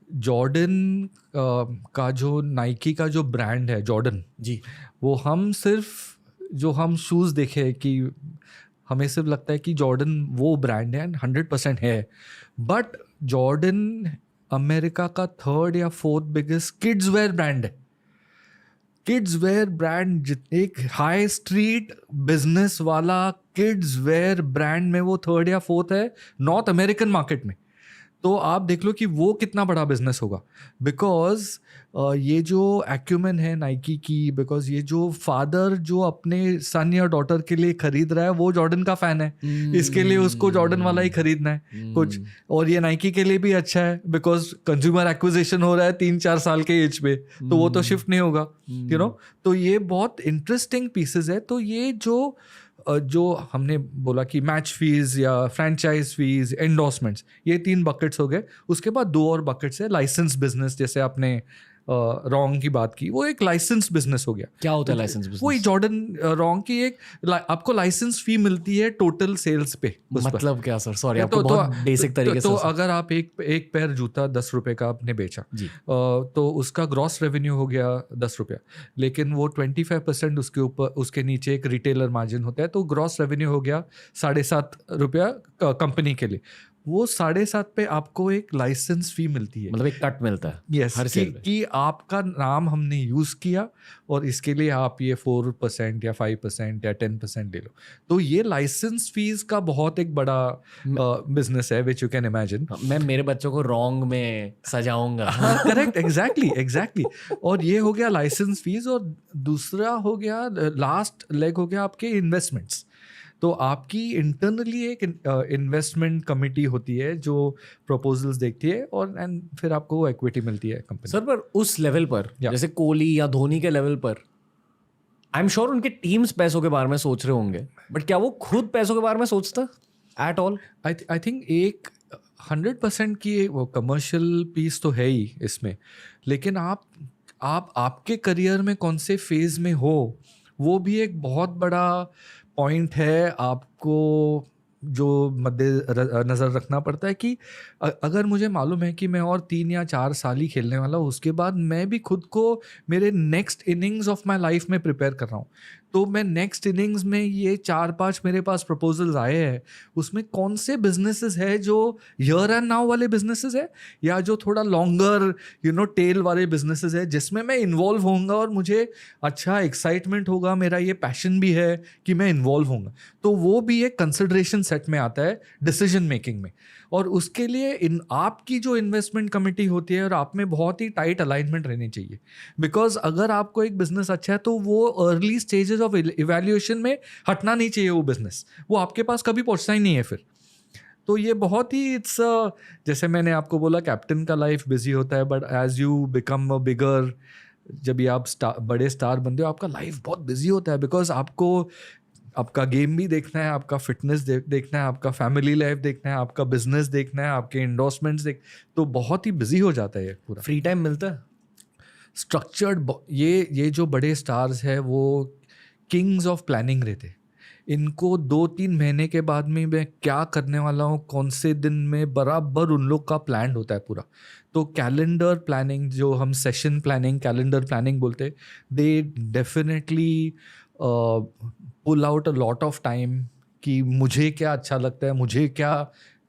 जॉर्डन का जो नाइकी का जो ब्रांड है जॉर्डन जी, वो हम शूज़ देखे कि हमें सिर्फ लगता है कि जॉर्डन वो ब्रांड है, 100% है, बट जॉर्डन अमेरिका का 3rd या 4th biggest kids where brand है। किड्स वेयर ब्रांड, एक हाई स्ट्रीट बिजनेस वाला किड्स वेयर ब्रांड में वो 3rd या 4th है नॉर्थ अमेरिकन मार्केट में। तो आप देख लो कि वो कितना बड़ा बिजनेस होगा, बिकॉज ये जो एक्यूमेन है नाइकी की, बिकॉज ये जो फादर जो अपने सन या डॉटर के लिए खरीद रहा है वो जॉर्डन का फैन है, इसके लिए उसको जॉर्डन वाला ही खरीदना है कुछ। और ये नाइकी के लिए भी अच्छा है बिकॉज कंज्यूमर एक्विजिशन हो रहा है 3-4 साल के एज पे, तो वो तो शिफ्ट नहीं होगा तो ये बहुत इंटरेस्टिंग पीसेस है। तो ये जो जो हमने बोला कि मैच फीस या फ्रेंचाइज फीस, एंडोर्समेंट्स, ये 3 बकेट्स हो गए। उसके बाद 2 और बकेट्स है लाइसेंस बिजनेस, जैसे आपने रॉन्ग की बात की, वो एक लाइसेंस बिजनेस हो गया। क्या होता है लाइसेंस वही बिजनेस? जॉर्डन रॉन्ग की एक आपको लाइसेंस फी मिलती है टोटल सेल्स पे उस पर। मतलब क्या सर? सॉरी, आपको तो बहुत बेसिक तरीके तो से अगर आप एक पैर जूता 10 रुपए का आपने बेचा, जी। तो उसका ग्रॉस रेवेन्यू हो गया 10 रुपया, लेकिन वो 25% उसके ऊपर, उसके नीचे एक रिटेलर मार्जिन होता है, तो ग्रॉस रेवेन्यू हो गया 7.5 रुपया कंपनी के लिए। वो 7.5 पे आपको एक लाइसेंस फी मिलती है। मतलब एक कट मिलता है यस, हर सेल पे। कि आपका नाम हमने यूज किया और इसके लिए आप ये 4% या 5% या 10% ले लो। तो ये लाइसेंस फीस का बहुत एक बड़ा बिजनेस है, विच यू कैन इमेजिन। हाँ, मैं मेरे बच्चों को रॉन्ग में सजाऊंगा। हाँ, करेक्ट, एग्जैक्टली। और ये हो गया लाइसेंस फीस, और दूसरा हो गया, लास्ट लेग हो गया आपके इन्वेस्टमेंट्स। तो आपकी इंटरनली एक इन्वेस्टमेंट कमिटी होती है जो प्रपोजल्स देखती है, और एंड फिर आपको इक्विटी मिलती है कंपनी। सर, पर उस लेवल पर, Yeah. जैसे कोहली या धोनी के लेवल पर, आई एम श्योर उनके टीम्स पैसों के बारे में सोच रहे होंगे, बट क्या वो खुद पैसों के बारे में सोचता एट ऑल? आई थिंक एक 100% की वो कमर्शियल पीस तो है ही इसमें, लेकिन आप आपके करियर में कौन से फेज में हो, वो भी एक बहुत बड़ा पॉइंट है आपको, जो मद्दे नज़र रखना पड़ता है कि अगर मुझे मालूम है कि मैं और 3 या 4 साल ही खेलने वाला हूँ, उसके बाद मैं भी खुद को मेरे next innings of my life में प्रिपेयर कर रहा हूँ, तो मैं नेक्स्ट इनिंग्स में ये 4-5 मेरे पास प्रपोजल्स आए हैं, उसमें कौन से बिजनेसेस है जो हियर एंड नाउ वाले बिजनेसेस है, या जो थोड़ा लॉन्गर टेल वाले बिजनेसेस है, जिसमें मैं इन्वॉल्व होऊंगा और मुझे अच्छा एक्साइटमेंट होगा, मेरा ये पैशन भी है कि मैं इन्वॉल्व होऊंगा। तो वो भी एक कंसिडरेशन सेट में आता है डिसीजन मेकिंग में। और उसके लिए आपकी जो इन्वेस्टमेंट कमेटी होती है, और आप में बहुत ही टाइट अलाइनमेंट रहनी चाहिए, बिकॉज अगर आपको एक बिजनेस अच्छा है तो वो अर्ली स्टेजेस ऑफ इवैल्यूएशन में हटना नहीं चाहिए। वो बिजनेस वो आपके पास कभी पहुंचना ही नहीं है फिर। तो ये बहुत ही जैसे मैंने आपको बोला, कैप्टन का लाइफ बिजी होता है, but as you become a bigger, जब भी आप बड़े स्टार बनते हो, आपका लाइफ बहुत बिजी होता है, बिकॉज आपको आपका गेम भी देखना है, आपका फिटनेस देखना है, आपका फैमिली लाइफ देखना है, आपका बिजनेस देखना है, आपके एंडोर्समेंट्स तो बहुत ही बिजी हो जाता है ये पूरा। फ्री टाइम मिलता है? स्ट्रक्चर्ड, ये जो बड़े स्टार्स है वो किंग्स ऑफ प्लानिंग रहते। इनको 2-3 महीने के बाद में मैं क्या करने वाला हूँ, कौन से दिन में, बराबर उन लोग का प्लान होता है पूरा। तो कैलेंडर प्लानिंग, जो हम सेशन प्लानिंग, कैलेंडर प्लानिंग बोलते, they definitely pull out a lot of time कि मुझे क्या अच्छा लगता है, मुझे क्या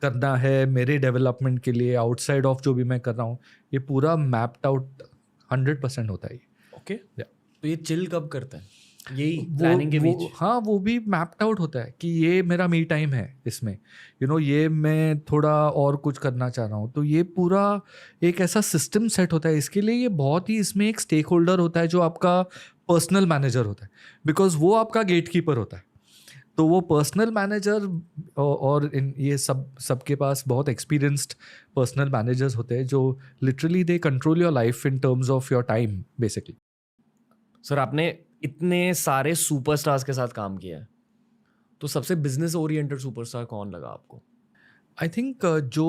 करना है मेरे डेवलपमेंट के लिए, आउटसाइड ऑफ जो भी मैं कर रहा हूँ, ये पूरा मैप्ड आउट 100% होता है। ओके, तो ये चिल कब करते हैं? यही वो प्लानिंग के बीच? हाँ, वो भी मैप्ड आउट होता है कि ये मेरा मी टाइम है, इसमें ये मैं थोड़ा और कुछ करना चाह रहा हूँ, तो ये पूरा एक ऐसा सिस्टम सेट होता है इसके लिए। ये बहुत ही, इसमें एक स्टेक होल्डर होता है जो आपका पर्सनल मैनेजर होता है, बिकॉज वो आपका गेट कीपर होता है। तो वो पर्सनल मैनेजर, और ये सबके पास बहुत एक्सपीरियंस्ड पर्सनल मैनेजर्स होते हैं जो literally they control your life in terms of your time basically. Sir, आपने इतने सारे सुपरस्टार्स के साथ काम किया है, तो सबसे बिजनेस ओरिएंटेड सुपरस्टार कौन लगा आपको? आई थिंक जो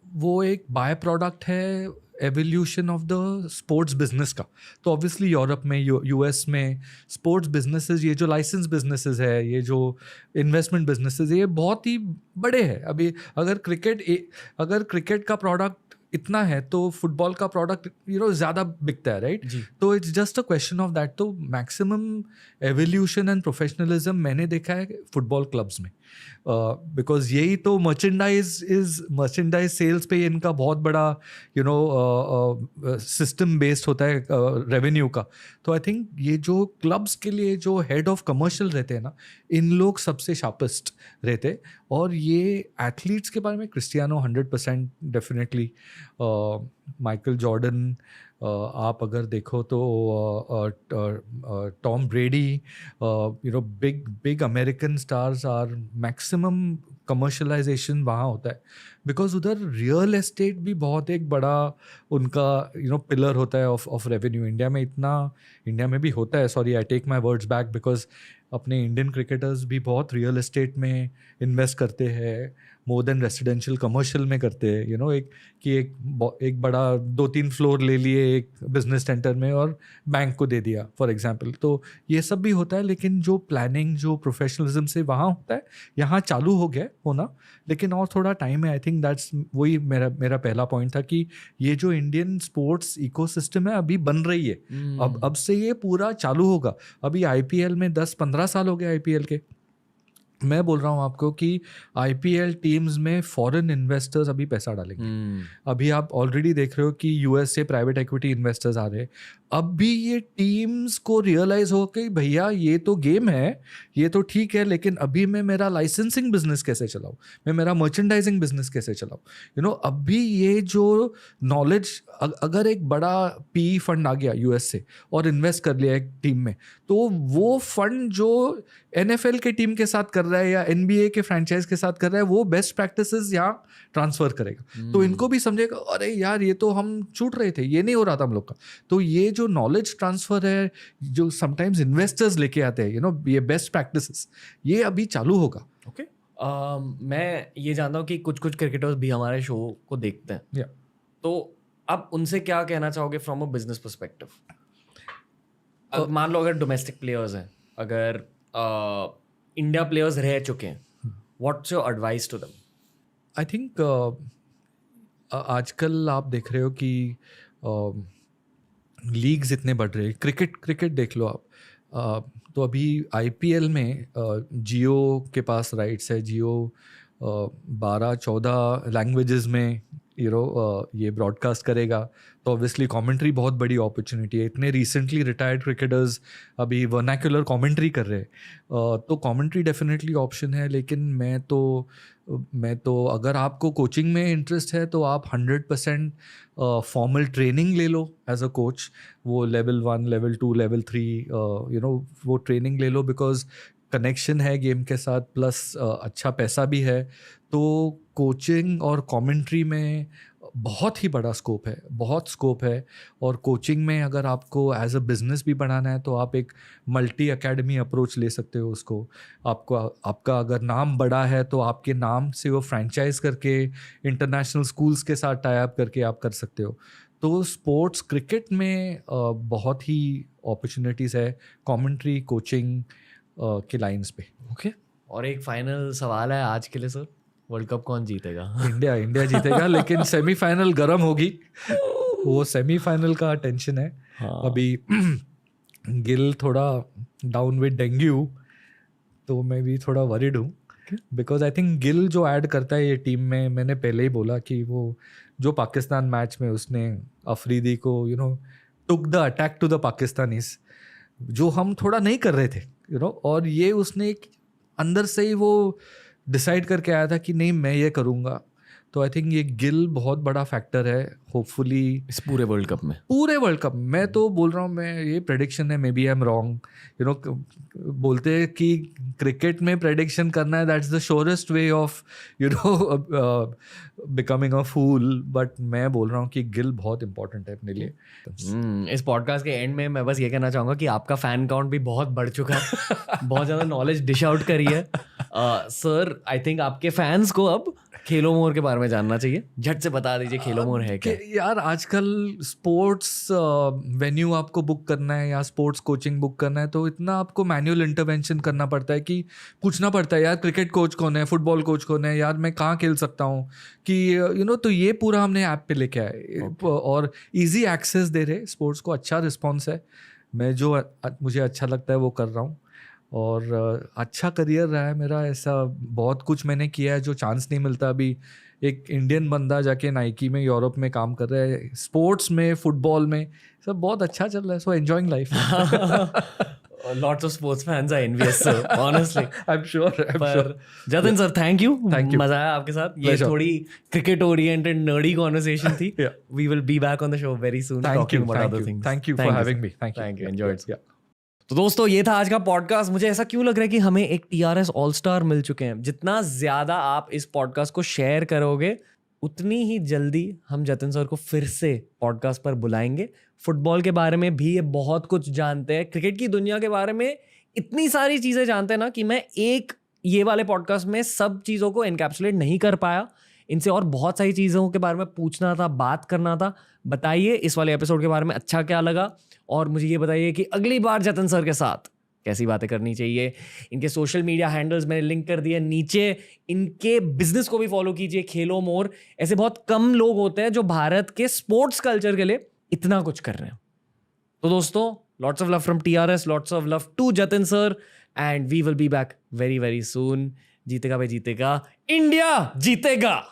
वो एक बाय प्रोडक्ट है evolution of the sports business का। तो ऑब्वियसली यूरोप में, यूएस में स्पोर्ट्स बिजनेसेस, ये जो लाइसेंस बिजनेसेस है, ये जो इन्वेस्टमेंट बिजनेसेस है, ये बहुत ही बड़े हैं। अभी अगर क्रिकेट का प्रोडक्ट इतना है तो फुटबॉल का प्रोडक्ट ज़्यादा बिकता है, राइट? तो it's just a question of that. तो मैक्सिमम एवोल्यूशन एंड प्रोफेशनलिज्म मैंने देखा है फुटबॉल क्लब्स में, बिकॉज यही तो मर्चेंडाइज सेल्स पे इनका बहुत बड़ा सिस्टम बेस्ड होता है रेवेन्यू का। तो आई थिंक ये जो क्लब्स के लिए जो हेड ऑफ कमर्शियल रहते हैं ना, इन लोग सबसे शार्पेस्ट रहते। और ये एथलीट्स के बारे में क्रिस्टियानो 100% डेफिनेटली, माइकल जॉर्डन, आप अगर देखो तो Tom Brady, big American stars are maximum commercialization वहाँ होता है, बिकॉज उधर रियल एस्टेट भी बहुत एक बड़ा उनका पिलर होता है ऑफ रेवेन्यू। इंडिया में भी होता है, sorry I take my words back, because अपने इंडियन क्रिकेटर्स भी बहुत रियल एस्टेट में इन्वेस्ट करते हैं, मोर देन रेसिडेंशियल कमर्शियल में करते हैं, एक बड़ा 2-3 फ्लोर ले लिए एक बिजनेस सेंटर में और बैंक को दे दिया फॉर एग्जांपल। तो ये सब भी होता है, लेकिन जो प्लानिंग, जो प्रोफेशनलिज्म से वहाँ होता है, यहाँ चालू हो गया होना, लेकिन और थोड़ा टाइम है। आई थिंक दैट्स वही मेरा पहला पॉइंट था कि ये जो इंडियन स्पोर्ट्स इकोसिस्टम है अभी बन रही है, अब से ये पूरा चालू होगा। अभी आईपीएल में 10-15 साल हो गए आईपीएल के। मैं बोल रहा हूँ आपको कि आईपीएल टीम्स में फॉरेन इन्वेस्टर्स अभी पैसा डालेंगे। अभी आप ऑलरेडी देख रहे हो कि यूएस से प्राइवेट इक्विटी इन्वेस्टर्स आ रहे हैं। अब भी ये टीम्स को रियलाइज हो कि भैया ये तो गेम है, ये तो ठीक है, लेकिन अभी मैं मेरा लाइसेंसिंग बिजनेस कैसे चलाऊँ, मैं मेरा मर्चेंडाइजिंग बिजनेस कैसे चलाऊँ। अभी ये जो नॉलेज, अगर एक बड़ा पी फंड आ गया यूएस से और इन्वेस्ट कर लिया एक टीम में, तो वो फंड जो एनएफएल के टीम के साथ कर रहा है या एनबीए के फ्रेंचाइज के साथ कर रहा है, वो बेस्ट प्रैक्टिसेस यहाँ ट्रांसफर करेगा। तो इनको भी समझेगा, अरे यार ये तो हम छूट रहे थे, ये नहीं हो रहा था हम लोग का। तो ये जो नॉलेज ट्रांसफर है, जो समटाइम्स इन्वेस्टर्स लेके आते हैं, ये बेस्ट प्रैक्टिसेस, ये अभी चालू होगा। ओके मैं ये जानता हूँ कि कुछ क्रिकेटर्स भी हमारे शो को देखते हैं, तो आप उनसे क्या कहना चाहोगे फ्रॉम अ बिजनेस पर्सपेक्टिव? मान लो अगर डोमेस्टिक प्लेयर्स हैं, अगर इंडिया प्लेयर्स रह चुके हैं, what's your advice to them? I think आजकल आप देख रहे हो कि लीग्स इतने बढ़ रहे हैं। क्रिकेट देख लो आप, तो अभी आईपीएल में जियो के पास राइट्स है। जियो 12-14 लैंग्वेजेस में ये ब्रॉडकास्ट करेगा, तो ऑब्वियसली कमेंट्री बहुत बड़ी अपॉर्चुनिटी है। इतने रिसेंटली रिटायर्ड क्रिकेटर्स अभी वर्नाक्युलर कमेंट्री कर रहे हैं, तो कमेंट्री डेफिनेटली ऑप्शन है। लेकिन मैं तो अगर आपको कोचिंग में इंटरेस्ट है तो आप 100% फॉर्मल ट्रेनिंग ले लो एज अ कोच। वो लेवल 1, लेवल 2, लेवल 3 वो ट्रेनिंग ले लो, बिकॉज कनेक्शन है गेम के साथ, प्लस अच्छा पैसा भी है। तो कोचिंग और कमेंट्री में बहुत ही बड़ा स्कोप है, बहुत स्कोप है। और कोचिंग में अगर आपको एज अ बिज़नेस भी बढ़ाना है तो आप एक मल्टी एकेडमी अप्रोच ले सकते हो उसको। आपका अगर नाम बड़ा है तो आपके नाम से वो फ्रेंचाइज करके इंटरनेशनल स्कूल्स के साथ टाई अप करके आप कर सकते हो। तो स्पोर्ट्स क्रिकेट में बहुत ही अपॉर्चुनिटीज़ है कमेंट्री, कोचिंग के लाइंस पे। ओके, और एक फाइनल सवाल है आज के लिए सर, वर्ल्ड कप कौन जीतेगा? इंडिया जीतेगा, लेकिन सेमीफाइनल गर्म होगी। वो सेमीफाइनल का टेंशन है। हाँ। अभी गिल थोड़ा डाउन विद डेंगू, तो मैं भी थोड़ा वरीड हूँ, बिकॉज आई थिंक गिल जो ऐड करता है ये टीम में, मैंने पहले ही बोला कि वो जो पाकिस्तान मैच में उसने अफरीदी को took the attack to the Pakistanis, जो हम थोड़ा नहीं कर रहे थे, और ये उसने अंदर से ही वो डिसाइड करके आया था कि नहीं मैं ये करूँगा। तो आई थिंक ये गिल बहुत बड़ा फैक्टर है होपफुली इस पूरे वर्ल्ड कप में। मैं तो बोल रहा हूँ, मैं ये प्रेडिक्शन है, maybe I am wrong. बोलते हैं कि क्रिकेट में प्रेडिक्शन करना है, that's the surest way of becoming a fool, but मैं बोल रहा हूँ कि गिल बहुत इंपॉर्टेंट है अपने लिए। इस पॉडकास्ट के एंड में मैं बस ये कहना चाहूँगा कि आपका फैन काउंट भी बहुत बढ़ चुका है, बहुत ज़्यादा नॉलेज डिश आउट करी है सर। आई थिंक आपके फैंस को अब खेलो मोर के बारे में जानना चाहिए, झट से बता दीजिए खेलो मोर है क्या? यार आजकल स्पोर्ट्स वेन्यू आपको बुक करना है या स्पोर्ट्स कोचिंग बुक करना है तो इतना आपको मैनुअल इंटरवेंशन करना पड़ता है कि पूछना पड़ता है यार क्रिकेट कोच कौन है, फुटबॉल कोच कौन है, यार मैं कहाँ खेल सकता हूँ कि तो ये पूरा हमने ऐप पे लेके आए और इजी एक्सेस दे रहे स्पोर्ट्स को। अच्छा रिस्पॉन्स है, मैं जो मुझे अच्छा लगता है वो कर रहा हूँ और अच्छा करियर रहा है मेरा। ऐसा बहुत कुछ मैंने किया है जो चांस नहीं मिलता। अभी एक इंडियन बंदा जाके नाइकी में यूरोप में काम कर रहा है, स्पोर्ट्स में, फुटबॉल में, सब बहुत अच्छा चल रहा है। So enjoying life. Lots of sports fans are envious, sir. Honestly, I'm sure. Jatin sir, thank you, Thank you. मजा आया आपके साथ। ये Pleasure. थोड़ी क्रिकेट ओरिएंटेड नर्डी कॉन्वर्सेशन थी। Yeah. We will be back on the show very soon talking about other things. Thank you for having me. Thank you. Enjoyed. Yeah. तो दोस्तों ये था आज का पॉडकास्ट। मुझे ऐसा क्यों लग रहा है कि हमें एक TRS ऑल स्टार मिल चुके हैं। जितना ज्यादा आप इस पॉडकास्ट को शेयर करोगे उतनी ही जल्दी हम जतिन सर को फिर से पॉडकास्ट पर बुलाएंगे। फुटबॉल के बारे में भी ये बहुत कुछ जानते हैं, क्रिकेट की दुनिया के बारे में इतनी सारी चीजें जानते हैं ना कि मैं एक ये वाले पॉडकास्ट में सब चीजों को एनकैप्सुलेट नहीं कर पाया। इनसे और बहुत सारी चीजों के बारे में पूछना था, बात करना था। बताइए इस वाले एपिसोड के बारे में अच्छा क्या लगा, और मुझे ये बताइए कि अगली बार जतन सर के साथ कैसी बातें करनी चाहिए। इनके सोशल मीडिया हैंडल्स मैंने लिंक कर दिए नीचे। इनके बिजनेस को भी फॉलो कीजिए, खेलो मोर। ऐसे बहुत कम लोग होते हैं जो भारत के स्पोर्ट्स कल्चर के लिए इतना कुछ कर रहे हैं। तो दोस्तों, lots of love from TRS, lots of love to Jatin sir, and we will be back very very soon. जीतेगा भाई जीतेगा, इंडिया जीतेगा।